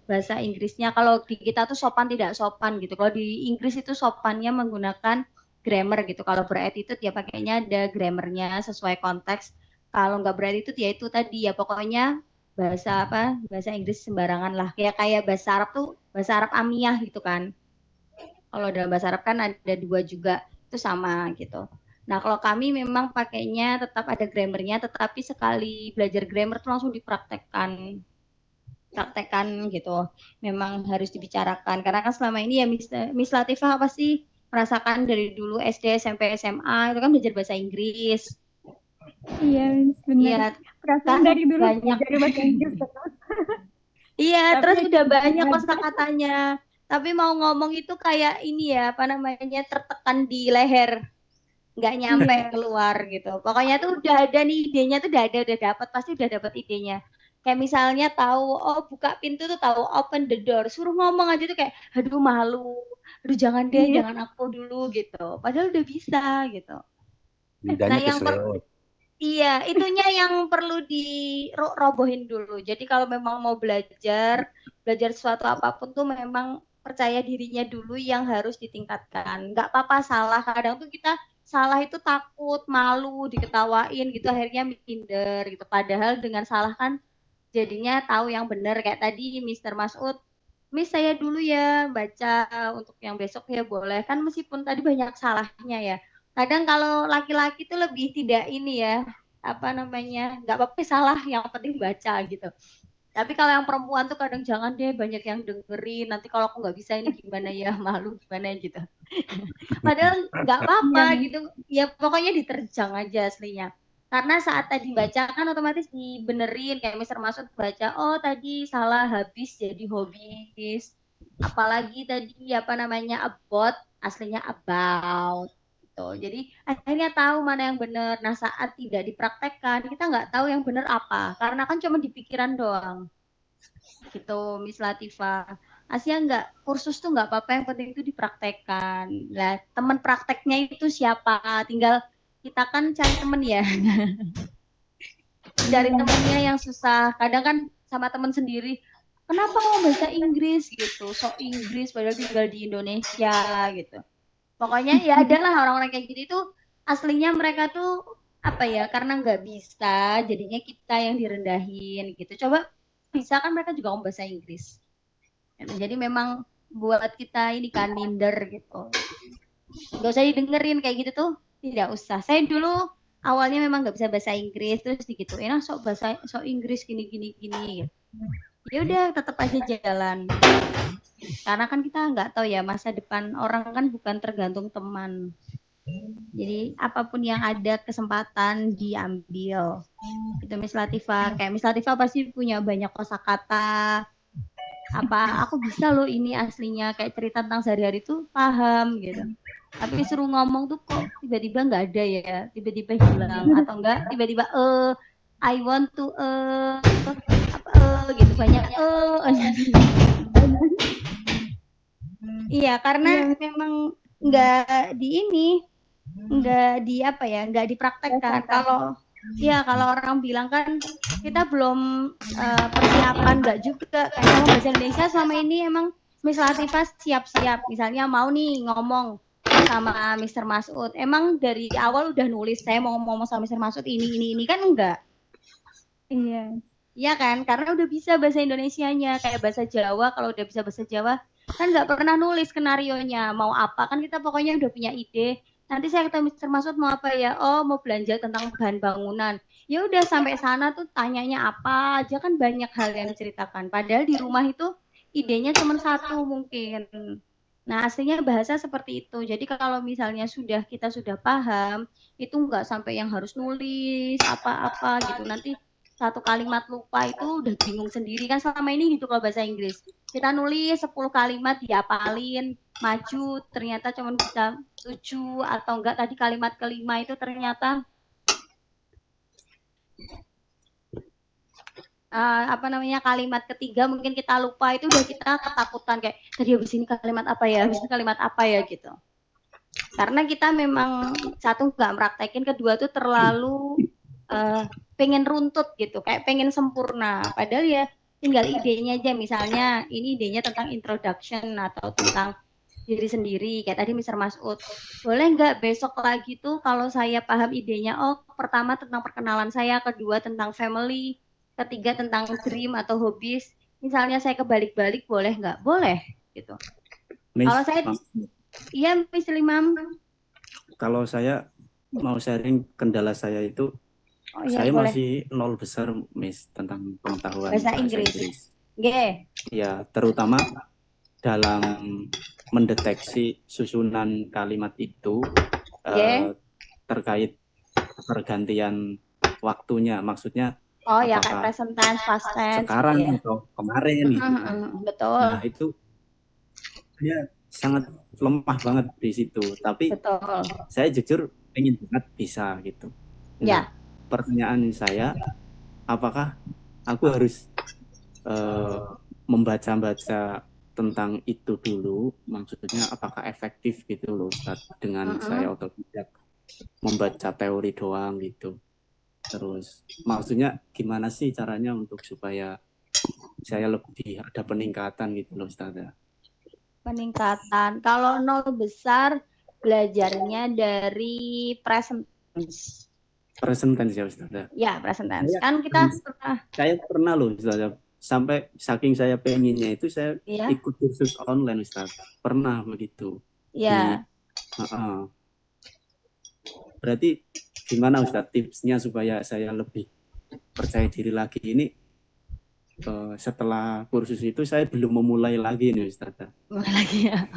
bahasa Inggrisnya. Kalau di kita tuh sopan tidak sopan gitu. Kalau di Inggris itu sopannya menggunakan grammar gitu. Kalau berattitude ya pakainya ada grammarnya sesuai konteks. Kalau nggak berattitude ya itu tadi ya pokoknya bahasa Inggris sembarangan lah kayak bahasa Arab tuh bahasa Arab amiyah gitu kan. Kalau dalam bahasa Arab kan ada 2 juga itu sama gitu. Nah kalau kami memang pakainya tetap ada grammarnya, tetapi sekali belajar grammar tuh langsung praktekkan gitu. Memang harus dibicarakan karena kan selama ini ya Miss Latifah pasti merasakan dari dulu SD SMP SMA itu kan belajar bahasa Inggris. Iya, Miss, benar. Iya Perasaan kan dari dulu banyak. belajar bahasa Inggris terus. Iya, Tapi terus udah banyak nggak kosakatanya. Tapi mau ngomong itu kayak ini ya, apa namanya, tertekan di leher, nggak nyampe Iya. keluar gitu. Pokoknya tuh udah ada nih idenya tuh udah ada, udah dapat, pasti udah dapat idenya. Kayak misalnya tahu, oh buka pintu tuh tahu open the door, suruh ngomong aja tuh kayak, aduh malu, aduh jangan deh, Iya. jangan aku dulu gitu. Padahal udah bisa gitu. Nah Lidahnya yang keseleo. iya, itunya yang perlu dirobohin dulu. Jadi kalau memang mau belajar sesuatu apapun tuh memang percaya dirinya dulu yang harus ditingkatkan. Nggak apa-apa salah. Kadang tuh kita salah itu takut, malu, diketawain gitu, akhirnya minder gitu. Padahal dengan salah kan jadinya tahu yang benar. Kayak tadi Mr. Masud, Miss saya dulu ya baca untuk yang besok ya boleh. Kan meskipun tadi banyak salahnya ya. Kadang kalau laki-laki tuh lebih tidak ini ya, apa namanya, nggak apa-apa salah, yang penting baca gitu. Tapi kalau yang perempuan tuh kadang jangan deh banyak yang dengerin, nanti kalau aku nggak bisa ini gimana ya, malu gimana gitu. Padahal nggak apa-apa Iya, Miss. gitu, ya pokoknya diterjang aja aslinya. Karena saat tadi baca kan otomatis dibenerin, kayak Mister Masud baca, oh tadi salah habis jadi hobis. Apalagi tadi apa namanya about, aslinya about gitu. Jadi akhirnya tahu mana yang benar. Nah saat tidak dipraktekkan kita nggak tahu yang benar apa, karena kan cuma di pikiran doang. Gitu, Miss Latifah. Asia nggak kursus tuh nggak apa-apa, yang penting itu dipraktekkan. Nah teman prakteknya itu siapa? Tinggal kita kan cari temen ya, cari temennya yang susah. Kadang kan sama temen sendiri. Kenapa mau bahasa Inggris gitu? Sok Inggris padahal tinggal di Indonesia gitu. Pokoknya ya adalah orang-orang kayak gitu itu aslinya mereka tuh apa ya, karena nggak bisa jadinya kita yang direndahin gitu. Coba bisa kan mereka juga ngomong bahasa Inggris. Jadi memang buat kita ini kan minder gitu. Gak usah didengerin kayak gitu tuh, tidak usah. Saya dulu awalnya memang nggak bisa bahasa Inggris, terus digituin sok Inggris gini gitu. Ya udah tetap aja jalan. Karena kan kita nggak tahu ya masa depan orang kan bukan tergantung teman. Jadi apapun yang ada kesempatan diambil. Itu Miss Latifah. Kayak Miss Latifah pasti punya banyak kosakata. Apa aku bisa loh ini aslinya, kayak cerita tentang sehari-hari tuh paham gitu. Tapi suruh ngomong tuh kok tiba-tiba nggak ada ya, tiba-tiba hilang atau enggak tiba-tiba I want to apa gitu banyak Iya, karena memang nggak di ini, nggak di apa ya, nggak dipraktekkan. Kalau orang bilang kan kita belum persiapan, nggak juga. Kayak ngomong bahasa Indonesia selama ini emang Miss Latifah siap-siap. Misalnya mau nih ngomong sama Mr. Masud, emang dari awal udah nulis saya mau ngomong sama Mr. Masud ini kan enggak. Iya. Iya kan, karena udah bisa bahasa Indonesianya, kayak bahasa Jawa. Kalau udah bisa bahasa Jawa kan nggak pernah nulis skenarionya mau apa, kan kita pokoknya udah punya ide, nanti saya ketemu Mr. Masud mau apa ya? Oh, mau belanja tentang bahan bangunan. Ya udah sampai sana tuh tanyanya apa aja, kan banyak hal yang diceritakan. Padahal di rumah itu idenya cuma satu mungkin. Nah, aslinya bahasa seperti itu. Jadi kalau misalnya kita sudah paham, itu nggak sampai yang harus nulis apa-apa gitu. Nanti satu kalimat lupa itu udah bingung sendiri kan, selama ini gitu kalau bahasa Inggris. Kita nulis 10 kalimat diapalin, maju ternyata cuma bisa 7 atau enggak tadi kalimat kelima itu ternyata apa namanya, kalimat ketiga mungkin kita lupa, itu udah kita ketakutan kayak tadi habis ini kalimat apa ya, habis ini kalimat apa ya gitu. Karena kita memang satu nggak meraktekin, kedua tuh terlalu pengen runtut gitu, kayak pengen sempurna. Padahal ya tinggal idenya aja, misalnya ini idenya tentang introduction atau tentang diri sendiri, kayak tadi Mr. Masud. Boleh nggak besok lagi tuh kalau saya paham idenya, oh pertama tentang perkenalan saya, kedua tentang family, ketiga tentang dream atau hobbies. Misalnya saya kebalik-balik, boleh nggak? Boleh gitu. Miss, Kalau saya, iya Mr. Imam. Kalau saya mau sharing kendala saya itu, iya, saya boleh. masih nol besar, Miss, tentang pengetahuan Bahasa Inggris. Oke. Ya, terutama dalam mendeteksi susunan kalimat itu terkait pergantian waktunya, maksudnya oh ya, kayak present tense, past tense sekarang gitu ya. atau kemarin gitu. Betul. Nah, itu dia sangat lemah banget di situ, tapi betul. Saya jujur pengen banget bisa gitu. Nah, pertanyaan saya, apakah aku harus membaca-baca tentang itu dulu, maksudnya apakah efektif gitu loh Ustaz, dengan saya otodidak membaca teori doang gitu. Terus maksudnya gimana sih caranya untuk supaya saya lebih ada peningkatan gitu loh Ustaz? Peningkatan, kalau nol besar belajarnya dari present tense. Present tense ya Ustaz? Ya, present tense. Kan kita saya pernah loh Ustaz, sampai saking saya pengennya itu saya ikut kursus online Ustaz. Pernah begitu. Ya. Berarti gimana Ustaz tipsnya supaya saya lebih percaya diri lagi ini? Setelah kursus itu saya belum memulai lagi nih Ustaz. Mulai lagi ya.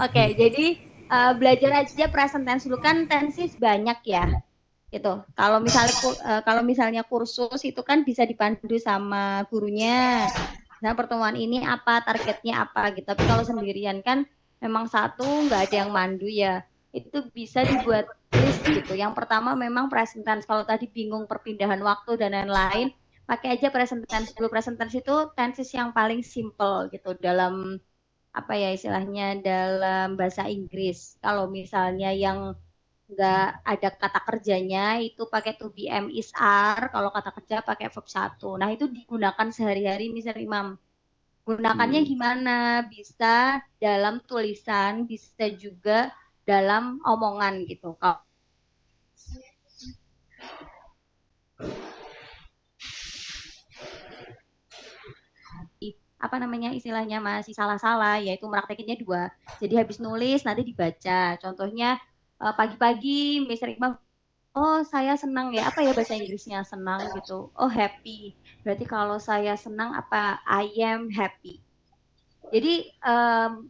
Oke, jadi belajar aja present tense dulu, kan tenses banyak ya. Gitu. Kalau misalnya kursus itu kan bisa dipandu sama gurunya. Nah, pertemuan ini apa, targetnya apa gitu. Tapi kalau sendirian kan memang satu nggak ada yang mandu ya. Itu bisa dibuat list gitu. Yang pertama memang present tense. Kalau tadi bingung perpindahan waktu dan lain-lain, pakai aja present tense dulu. Present tense itu tenses yang paling simple gitu dalam apa ya istilahnya dalam bahasa Inggris. Kalau misalnya yang nggak ada kata kerjanya itu pakai to be, am, is, are. Kalau kata kerja pakai verb 1. Nah itu digunakan sehari-hari Mr. Imam. Gunakannya gimana? Bisa dalam tulisan, bisa juga dalam omongan gitu. Apa namanya istilahnya masih salah-salah, yaitu meraktekinnya 2. Jadi habis nulis nanti dibaca. Contohnya pagi-pagi Mr. Iqbal, oh saya senang ya, apa ya bahasa Inggrisnya senang gitu. Oh happy. Berarti kalau saya senang apa? I am happy. Jadi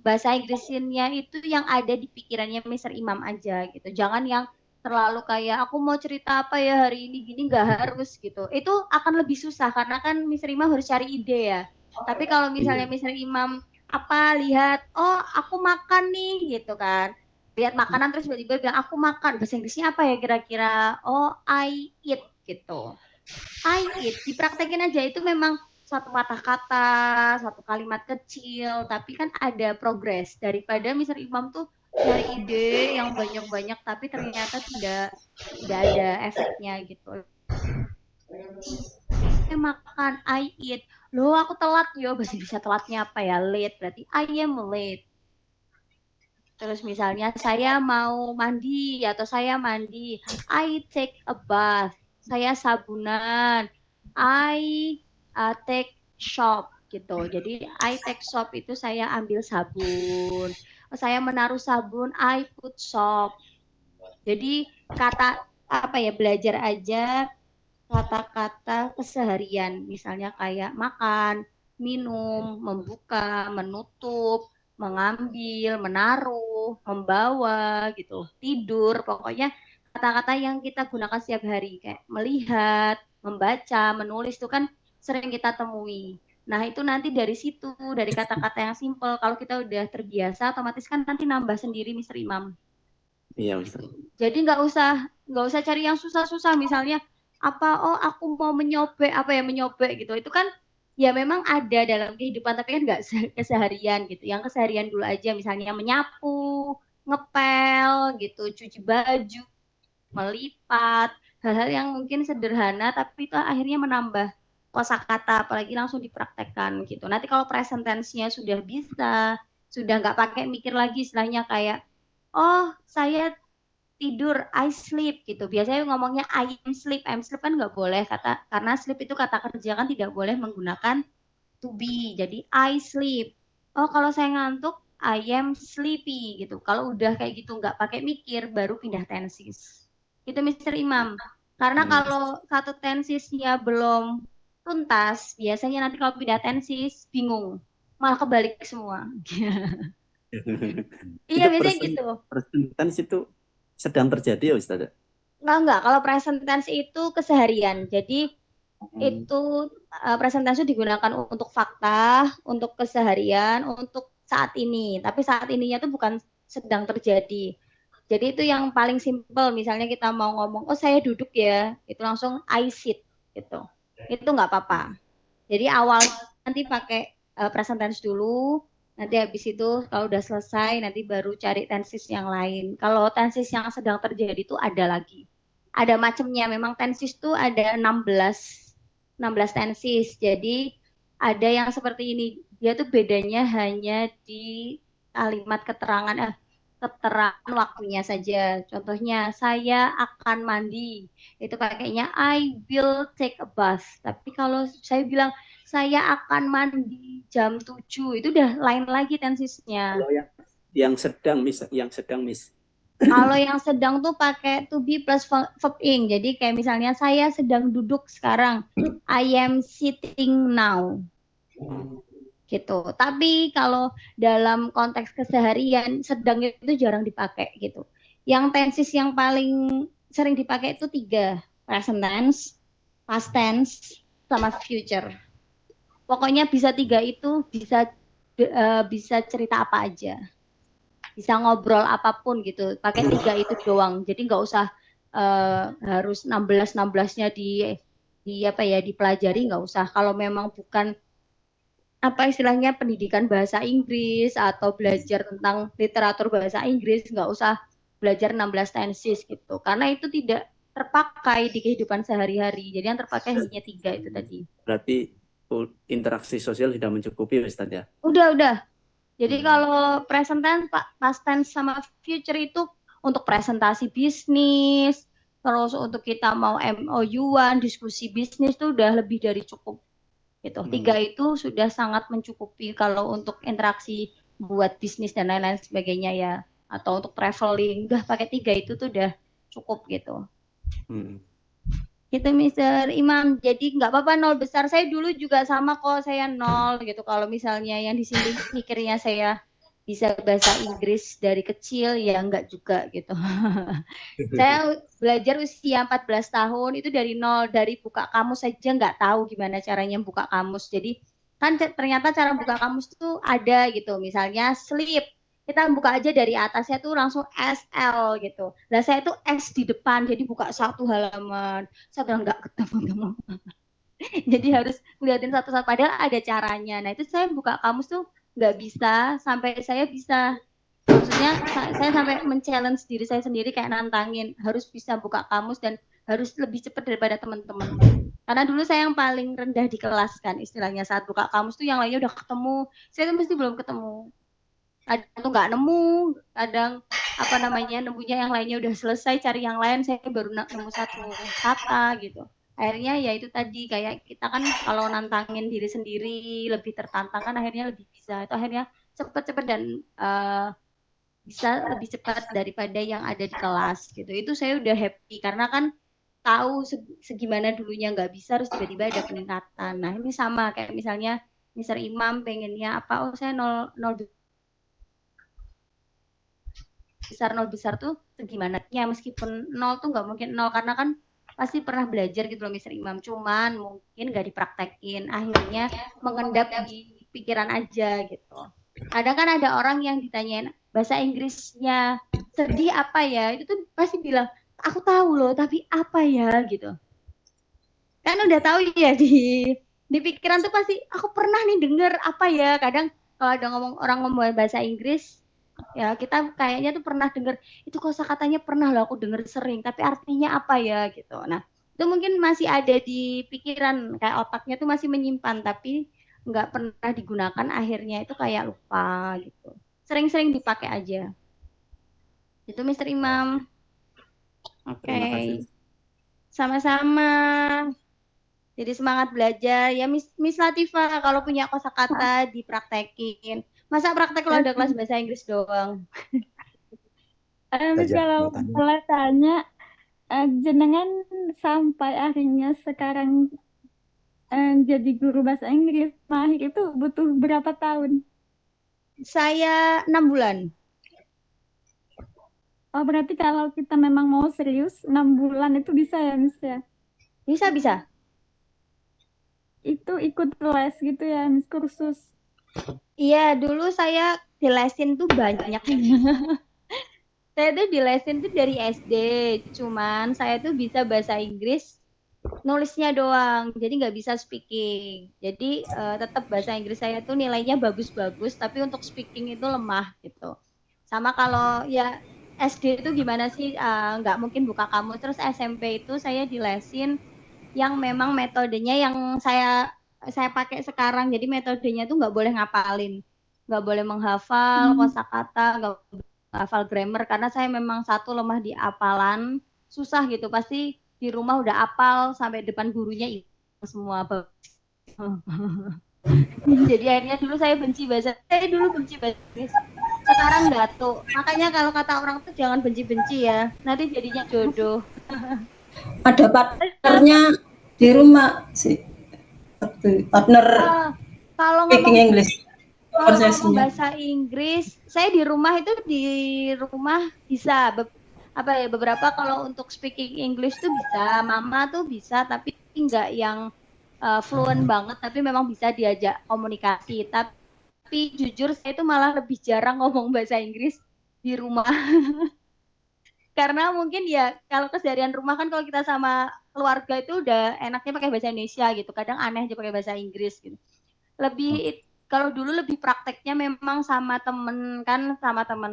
bahasa Inggrisnya itu yang ada di pikirannya Mr. Imam aja gitu. Jangan yang terlalu kayak aku mau cerita apa ya hari ini gini, nggak harus gitu. Itu akan lebih susah karena kan Mr. Imam harus cari ide ya. Tapi kalau misalnya Mr. Imam lihat, oh aku makan nih gitu kan. Lihat makanan terus tiba-tiba bilang aku makan. Bahasa Inggrisnya apa ya kira-kira? Oh I eat gitu. I eat. Dipraktekin aja, itu memang satu patah kata, satu kalimat kecil, tapi kan ada progres daripada Mr. Imam tuh cari ide yang banyak-banyak tapi ternyata tidak ada efeknya gitu. Makan, I eat. Loh aku telat yo, bahasa Inggrisnya telatnya apa ya? Late, berarti I am late. Terus misalnya saya mau mandi atau saya mandi, I take a bath. Saya sabunan, I take soap gitu. Jadi I take soap itu saya ambil sabun. Saya menaruh sabun, I put soap. Jadi kata apa ya, belajar aja kata-kata keseharian, misalnya kayak makan, minum, membuka, menutup, mengambil, menaruh, membawa gitu, tidur, pokoknya kata-kata yang kita gunakan setiap hari kayak melihat, membaca, menulis itu kan sering kita temui. Nah, itu nanti dari situ, dari kata-kata yang simple, kalau kita udah terbiasa, otomatis kan nanti nambah sendiri, Mr. Imam. Iya, Ustaz. Jadi nggak usah cari yang susah-susah. Misalnya apa, oh aku mau menyobek, apa ya menyobek gitu. Itu kan ya memang ada dalam kehidupan, tapi kan nggak keseharian gitu. Yang keseharian dulu aja, misalnya menyapu, ngepel gitu, cuci baju, melipat, hal-hal yang mungkin sederhana, tapi itu akhirnya menambah kosakata, apalagi langsung dipraktekkan gitu. Nanti kalau present tense-nya sudah bisa, sudah nggak pakai mikir lagi, istilahnya kayak, oh saya tidur, I sleep gitu. Biasanya ngomongnya I am sleep kan nggak boleh kata, karena sleep itu kata kerja kan tidak boleh menggunakan to be. Jadi I sleep. Oh kalau saya ngantuk, I am sleepy gitu. Kalau udah kayak gitu nggak pakai mikir, baru pindah tenses. Itu Mr. Imam. Karena kalau satu tensisnya belum tuntas, biasanya nanti kalau pindah tensis bingung, malah kebalik semua. Iya Itu biasanya gitu. present tense itu sedang terjadi ya Ustaz? Enggak. Kalau present tense itu keseharian. Jadi itu present tense digunakan untuk fakta, untuk keseharian, untuk saat ini. Tapi saat ininya itu bukan sedang terjadi. Jadi itu yang paling simpel. Misalnya kita mau ngomong, oh saya duduk ya, itu langsung I sit gitu. Itu nggak apa-apa. Jadi awal nanti pakai present tense dulu, nanti habis itu kalau udah selesai nanti baru cari tenses yang lain. Kalau tenses yang sedang terjadi itu ada lagi. Ada macamnya, memang tenses itu ada 16 tenses. Jadi ada yang seperti ini. Dia tuh bedanya hanya di kalimat keterangan waktunya saja. Contohnya saya akan mandi. Itu pakainya I will take a bath. Tapi kalau saya bilang saya akan mandi jam 7, itu udah lain lagi tensisnya. Kalau yang sedang Miss, Kalau yang sedang tuh pakai to be plus verb ing. Jadi kayak misalnya saya sedang duduk sekarang. I am sitting now. Gitu. Tapi kalau dalam konteks keseharian sedang itu jarang dipakai gitu. Yang tenses yang paling sering dipakai itu 3, present tense, past tense, sama future. Pokoknya bisa 3 itu bisa cerita apa aja. Bisa ngobrol apapun gitu, pakai 3 itu doang. Jadi nggak usah harus 16-16-nya dipelajari, nggak usah. Kalau memang bukan apa istilahnya pendidikan bahasa Inggris atau belajar tentang literatur bahasa Inggris, nggak usah belajar 16 tenses gitu. Karena itu tidak terpakai di kehidupan sehari-hari. Jadi yang terpakai hanya 3 itu tadi. Berarti interaksi sosial sudah mencukupi Ustaz ya? Udah. Jadi kalau present tense, past tense sama future itu untuk presentasi bisnis, terus untuk kita mau MOU-an, diskusi bisnis itu udah lebih dari cukup. Gitu. 3 itu sudah sangat mencukupi kalau untuk interaksi buat bisnis dan lain-lain sebagainya ya. Atau untuk traveling, udah pakai 3 itu tuh udah cukup gitu. Gitu Mr. Imam. Jadi nggak apa-apa 0 besar. Saya dulu juga sama kok, saya 0 gitu. Kalau misalnya yang di sini mikirnya saya bisa bahasa Inggris dari kecil, ya enggak juga gitu. Saya belajar usia 14 tahun itu dari 0, dari buka kamus saja nggak tahu gimana caranya buka kamus. Jadi kan ternyata cara buka kamus itu ada gitu. Misalnya sleep, kita buka aja dari atasnya tuh langsung SL gitu. Nah saya tuh S di depan, jadi buka 1 halaman. Saya bilang nggak ketemu. Jadi harus ngeliatin satu-satu, padahal ada caranya. Nah itu saya buka kamus tuh nggak bisa, sampai saya bisa. Maksudnya saya sampai men-challenge diri saya sendiri, kayak nantangin, harus bisa buka kamus dan harus lebih cepat daripada teman-teman. Karena dulu saya yang paling rendah di kelas kan, istilahnya saat buka kamus tuh yang lainnya udah ketemu, saya tuh mesti belum ketemu. Kadang tuh nggak nemu, kadang apa namanya nemunya yang lainnya udah selesai, cari yang lain saya baru nemu 1 kata gitu. Akhirnya ya itu tadi, kayak kita kan kalau nantangin diri sendiri lebih tertantang kan akhirnya lebih bisa. Itu akhirnya cepet-cepet dan bisa lebih cepat daripada yang ada di kelas gitu. Itu saya udah happy karena kan tahu segimana dulunya nggak bisa, terus tiba-tiba ada peningkatan. Nah ini sama kayak misalnya Mr. Imam pengennya apa, oh saya nol besar tuh segimana ya, meskipun nol tuh nggak mungkin nol karena kan pasti pernah belajar gitu loh Mr. Imam, cuman mungkin nggak dipraktekin, akhirnya mengendap di pikiran aja gitu. Kadang kan ada orang yang ditanyain bahasa Inggrisnya sedih apa ya, itu tuh pasti bilang aku tahu loh tapi apa ya gitu, kan udah tahu ya di pikiran tuh pasti aku pernah nih denger apa ya. Kadang kalau ada orang ngomong bahasa Inggris ya kita kayaknya tuh pernah denger itu kosakatanya, pernah loh aku denger sering, tapi artinya apa ya gitu. Nah itu mungkin masih ada di pikiran, kayak otaknya tuh masih menyimpan tapi nggak pernah digunakan, akhirnya itu kayak lupa gitu. Sering-sering dipakai aja. Itu Mr. Imam. Oke. Terima kasih. Sama-sama. Jadi semangat belajar ya Miss Latifah, kalau punya kosakata dipraktekin. Masa praktek kalau ada kelas bahasa Inggris doang? Miss, kalau boleh tanya, jenengan sampai akhirnya sekarang jadi guru bahasa Inggris mahir itu butuh berapa tahun? Saya 6 bulan. Oh, berarti kalau kita memang mau serius 6 bulan itu bisa ya Miss ya? Bisa. Itu ikut les gitu ya Miss, kursus? Iya, dulu saya dilesin tuh banyak. Saya tuh dilesin tuh dari SD, cuman saya tuh bisa bahasa Inggris nulisnya doang, jadi nggak bisa speaking. Jadi tetap bahasa Inggris saya tuh nilainya bagus-bagus, tapi untuk speaking itu lemah gitu. Sama kalau ya SD itu gimana sih, nggak mungkin buka kamus. Terus SMP itu saya dilesin yang memang metodenya yang saya pakai sekarang. Jadi metodenya tuh nggak boleh ngapalin, nggak boleh menghafal kosakata, nggak boleh hafal grammar, karena saya memang satu lemah di hafalan, susah gitu. Pasti di rumah udah apal sampai depan gurunya semua. Jadi akhirnya dulu saya benci bahasa Inggris. Sekarang datuk. Makanya kalau kata orang tuh jangan benci-benci ya, nanti jadinya jodoh. Ada partnernya di rumah sih, partner kalau speaking English. Kalau ngomong bahasa Inggris, saya di rumah bisa beberapa. Kalau untuk speaking English tuh bisa, mama tuh bisa, tapi nggak yang fluent banget, tapi memang bisa diajak komunikasi. Tapi jujur saya itu malah lebih jarang ngomong bahasa Inggris di rumah. Karena mungkin ya kalau keseharian rumah kan kalau kita sama keluarga itu udah enaknya pakai bahasa Indonesia gitu. Kadang aneh aja pakai bahasa Inggris gitu. Kalau dulu lebih prakteknya memang sama temen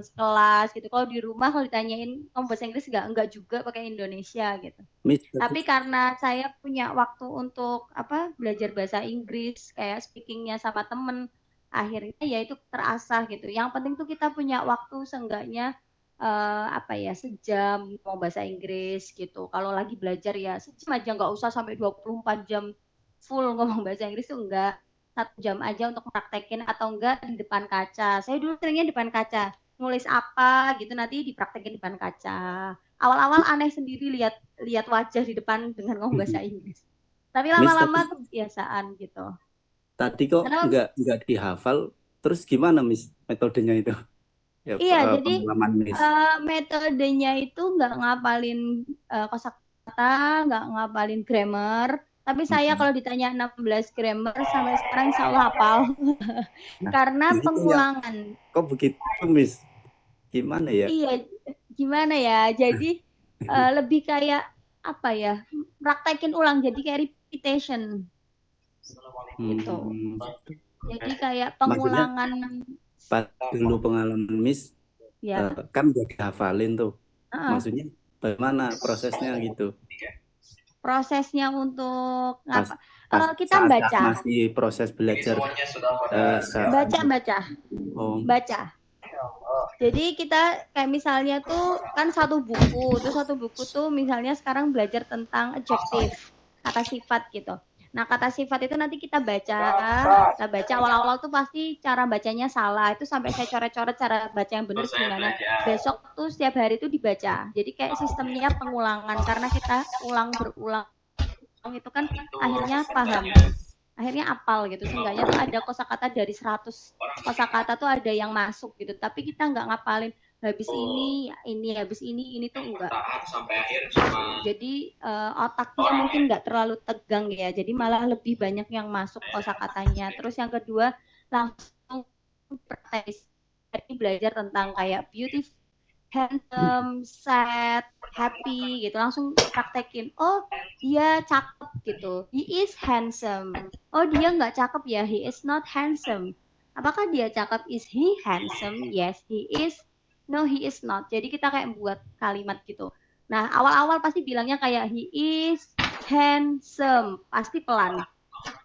sekelas gitu. Kalau di rumah kalau ditanyain ngomong bahasa Inggris enggak juga pakai Indonesia gitu. Tapi karena saya punya waktu untuk belajar bahasa Inggris, kayak speakingnya sama temen, akhirnya ya itu terasah gitu. Yang penting tuh kita punya waktu seenggaknya sejam ngomong bahasa Inggris gitu. Kalau lagi belajar ya sejam aja, nggak usah sampai 24 jam full ngomong bahasa Inggris tuh enggak. 1 jam aja untuk praktekin, atau enggak di depan kaca. Saya dulu seringnya di depan kaca, nulis apa gitu nanti dipraktekin di depan kaca. Awal-awal aneh sendiri lihat wajah di depan dengan ngomong bahasa Inggris. Tapi lama-lama kebiasaan gitu. Tadi kok nggak dihafal, terus gimana Miss metodenya itu? Ya, iya, jadi metodenya itu nggak ngapalin kosakata, nggak ngapalin grammar. Tapi saya kalau ditanya 16 grammar sampai sekarang insya Allah hafal. Karena pengulangan. Ya, kok begitu Miss? Gimana ya? Iya, gimana ya? Jadi lebih kayak praktekin ulang, jadi kayak repetition gitu. Jadi kayak pengulangan. Pas dulu pengalaman Miss, ya. Kan udah dihafalin tuh. Maksudnya bagaimana prosesnya gitu? Prosesnya untuk kita baca. Masih proses belajar. Baca. Baca. Jadi kita kayak misalnya tuh kan satu buku tuh misalnya sekarang belajar tentang adjektif, kata sifat gitu. Nah, kata sifat itu nanti kita baca awal-awal tuh pasti cara bacanya salah. Itu sampai saya coret-coret cara baca yang benar gimana. Besok tuh setiap hari itu dibaca. Jadi kayak sistemnya pengulangan karena kita berulang itu kan akhirnya paham. Akhirnya apal gitu. Seenggaknya tuh ada kosakata dari 100 kosakata tuh ada yang masuk gitu. Tapi kita nggak ngapalin habis ini habis ini tuh enggak. Jadi otaknya mungkin nggak terlalu tegang ya. Jadi malah lebih banyak yang masuk kosakatanya. Terus yang kedua langsung praktis. Jadi belajar tentang kayak beautiful, handsome, sad, happy gitu. Langsung praktekin. Oh dia cakep gitu. He is handsome. Oh dia nggak cakep ya. He is not handsome. Apakah dia cakep? Is he handsome? Yes, he is. No, he is not. Jadi kita kayak buat kalimat gitu. Nah, awal-awal pasti bilangnya kayak he is handsome. Pasti pelan.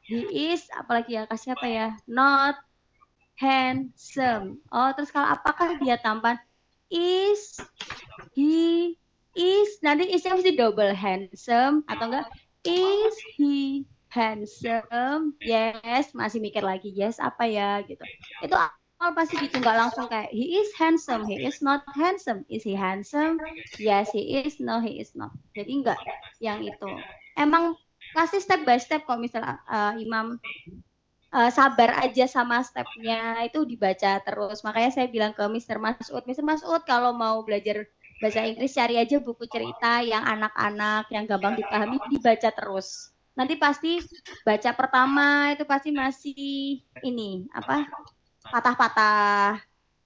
He is, apalagi ya, kasih apa ya? Not handsome. Oh, terus kalau apakah dia tampan? Is, he, is. Nanti isnya mesti double handsome. Atau enggak? Is he handsome? Yes, masih mikir lagi. Yes, apa ya? Gitu. Itu pasti gitu, nggak langsung kayak he is handsome, he is not handsome, is he handsome, yes he is, no he is not. Jadi nggak yang itu, emang kasih step by step. Kalau misalnya Imam sabar aja sama stepnya, itu dibaca terus. Makanya saya bilang ke Mr. Masud kalau mau belajar bahasa Inggris cari aja buku cerita yang anak-anak yang gampang dipahami, dibaca terus. Nanti pasti baca pertama itu pasti masih ini apa, patah-patah,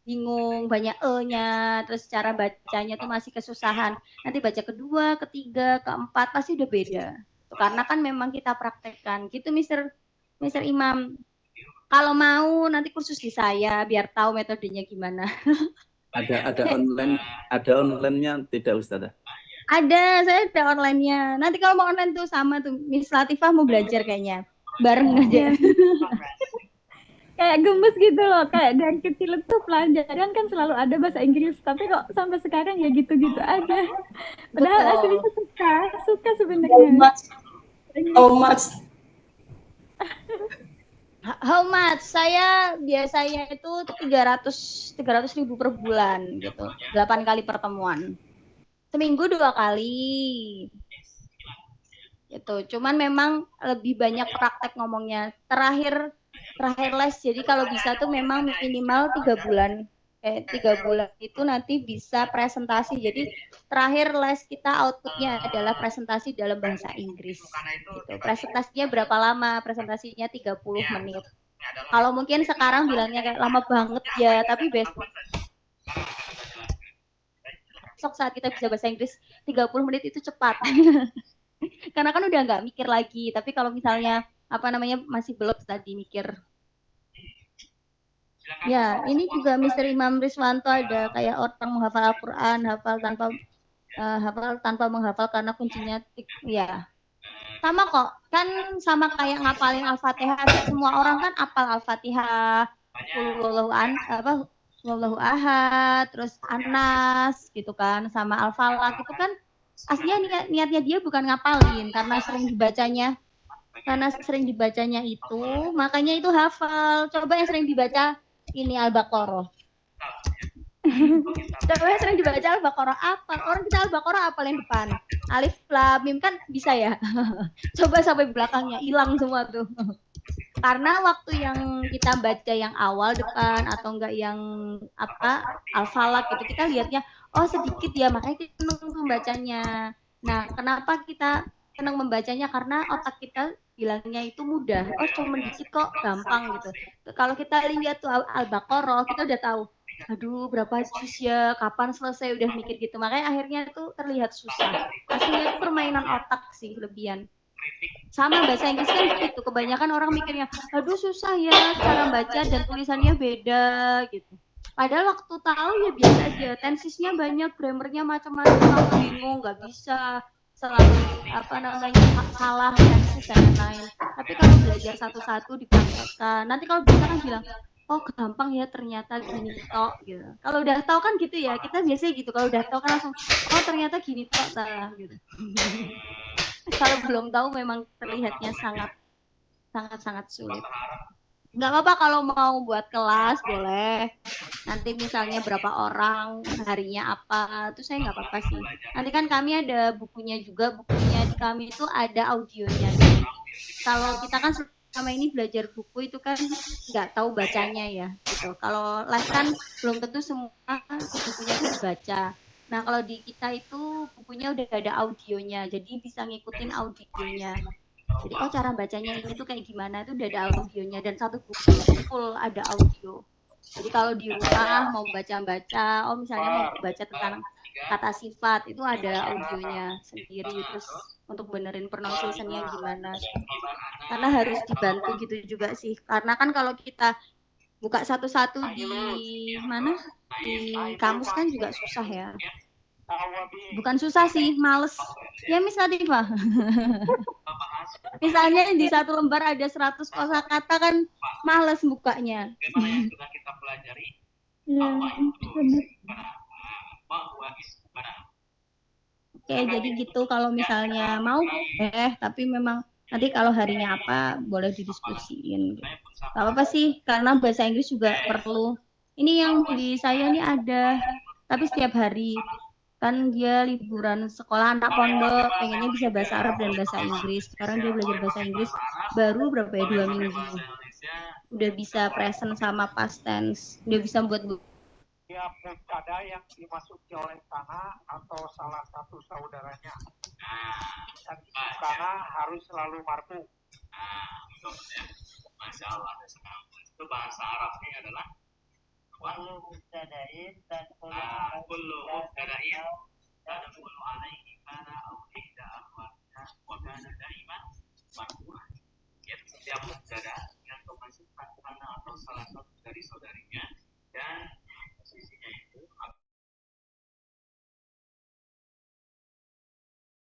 bingung, banyak e-nya, terus cara bacanya tuh masih kesusahan. Nanti baca kedua, ketiga, keempat pasti udah beda. Karena kan memang kita praktekkan. Gitu Mr. Imam. Kalau mau nanti kursus di saya biar tahu metodenya gimana. Ada online-nya tidak Ustazah? Ada, saya ada online-nya. Nanti kalau mau online tuh sama tuh Miss Latifah mau belajar kayaknya. Bareng aja. Kayak gemes gitu loh, kayak dari kecil itu pelajaran kan selalu ada bahasa Inggris, tapi kok sampai sekarang ya gitu-gitu aja. Padahal aslinya suka sebenarnya. How much? Saya biasanya itu 300.000 per bulan gitu. 8 kali pertemuan. Seminggu 2 kali. Gitu. Cuman memang lebih banyak praktek ngomongnya. Terakhir les, jadi kalau bisa tuh memang minimal 3 bulan. 3 bulan itu nanti bisa presentasi. Jadi terakhir les kita outputnya adalah presentasi dalam bahasa Inggris. Gitu. Presentasinya berapa lama? Presentasinya 30 menit. Kalau mungkin sekarang bilangnya kayak lama banget ya, tapi besok saat kita bisa bahasa Inggris 30 menit itu cepat. Karena kan udah nggak mikir lagi. Tapi kalau misalnya masih belum tadi mikir. Ya, ini juga Mr. Imam Riswanto ada kayak orang menghafal Al-Quran, hafal tanpa menghafal karena kuncinya ya. Sama kok, kan sama kayak ngapalin Al-Fatihah. Semua orang kan apal Al-Fatihah, Wallahu Ahad, terus Anas gitu kan, sama Al-Falaq itu kan aslinya niatnya dia bukan ngapalin karena sering dibacanya itu, makanya itu hafal. Coba yang sering dibaca ini Al-Baqarah. Coba yang sering dibaca Al-Baqarah apa? Orang kita Al-Baqarah apa yang depan? Alif Lam Mim kan bisa ya. Coba sampai belakangnya hilang semua tuh. Karena waktu yang kita baca yang awal depan atau enggak yang Al-Falaq gitu, kita lihatnya oh sedikit ya, makanya kita senang membacanya. Nah, kenapa kita senang membacanya? Karena otak kita bilangnya itu mudah. Oh, cuma dikit kok, gampang gitu. Kalau kita lihat tuh Al-Baqarah, kita udah tahu. Aduh, berapa juz ya? Kapan selesai? Udah mikir gitu. Makanya akhirnya itu terlihat susah. Aslinya itu permainan otak sih, kelebihan. Sama bahasa Inggris kan gitu. Kebanyakan orang mikirnya, aduh susah ya, cara baca dan tulisannya beda gitu. Padahal waktu tahu ya biasa aja. Tensisnya banyak, grammarnya macam-macam, aku bingung, nggak bisa. Selalu salah tensis dan lain-lain. Tapi kalau belajar satu-satu dipraktekkan, nanti kalau bisa kan bilang, oh gampang ya ternyata gini tok gitu. Kalau udah tahu kan gitu ya, kita biasanya gitu. Kalau udah tahu kan langsung, oh ternyata gini tok salah gitu. Kalau belum tahu memang terlihatnya sangat sangat-sangat sulit. Nggak apa-apa kalau mau buat kelas boleh. Nanti misalnya berapa orang, harinya apa, itu saya nggak apa-apa sih. Nanti kan kami ada bukunya juga, bukunya di kami itu ada audionya. Jadi kalau kita kan selama ini belajar buku itu kan nggak tahu bacanya ya, gitu. Kalau live kan belum tentu semua bukunya itu dibaca. Nah kalau di kita itu bukunya udah ada audionya, jadi bisa ngikutin audionya. Jadi oh cara bacanya ini tuh kayak gimana itu udah ada audionya dan satu buku full ada audio. Jadi kalau di rumah mau baca-baca, oh misalnya mau baca tentang kata sifat itu ada audionya sendiri. Terus untuk benerin pronunciation-nya gimana? Karena harus dibantu gitu juga sih. Karena kan kalau kita buka satu-satu di mana di kamus kan juga susah ya. Bukan susah sih, males. Ya misalnya Pak. Misalnya di satu lembar ada 100 kosakata kan males bukanya. Ya, benar. Oke, jadi gitu kalau misalnya mau tapi memang nanti kalau harinya apa boleh didiskusiin. Gak apa-apa sih, karena bahasa Inggris juga perlu. Ini yang di saya ini ada, tapi setiap hari. Kan dia liburan sekolah anak pondok, pengennya bisa bahasa Arab dan bahasa Inggris. Sekarang dia belajar bahasa Inggris baru berapa ya, 2 minggu. Udah bisa present sama past tense. Udah bisa buat Tiap pilkada yang dimasuki oleh tanah atau salah satu saudaranya. Dan tanah harus selalu marfu. Masya Allah. Itu bahasa Arabnya adalah kullu mubtada'in dan kullu mubtada'in dan kullu alaihi kana au ihda akhwatnya wa kana daiman marfu'an. Ya, setiap mubtada yang memasukkan tanah atau salah satu dari saudarinya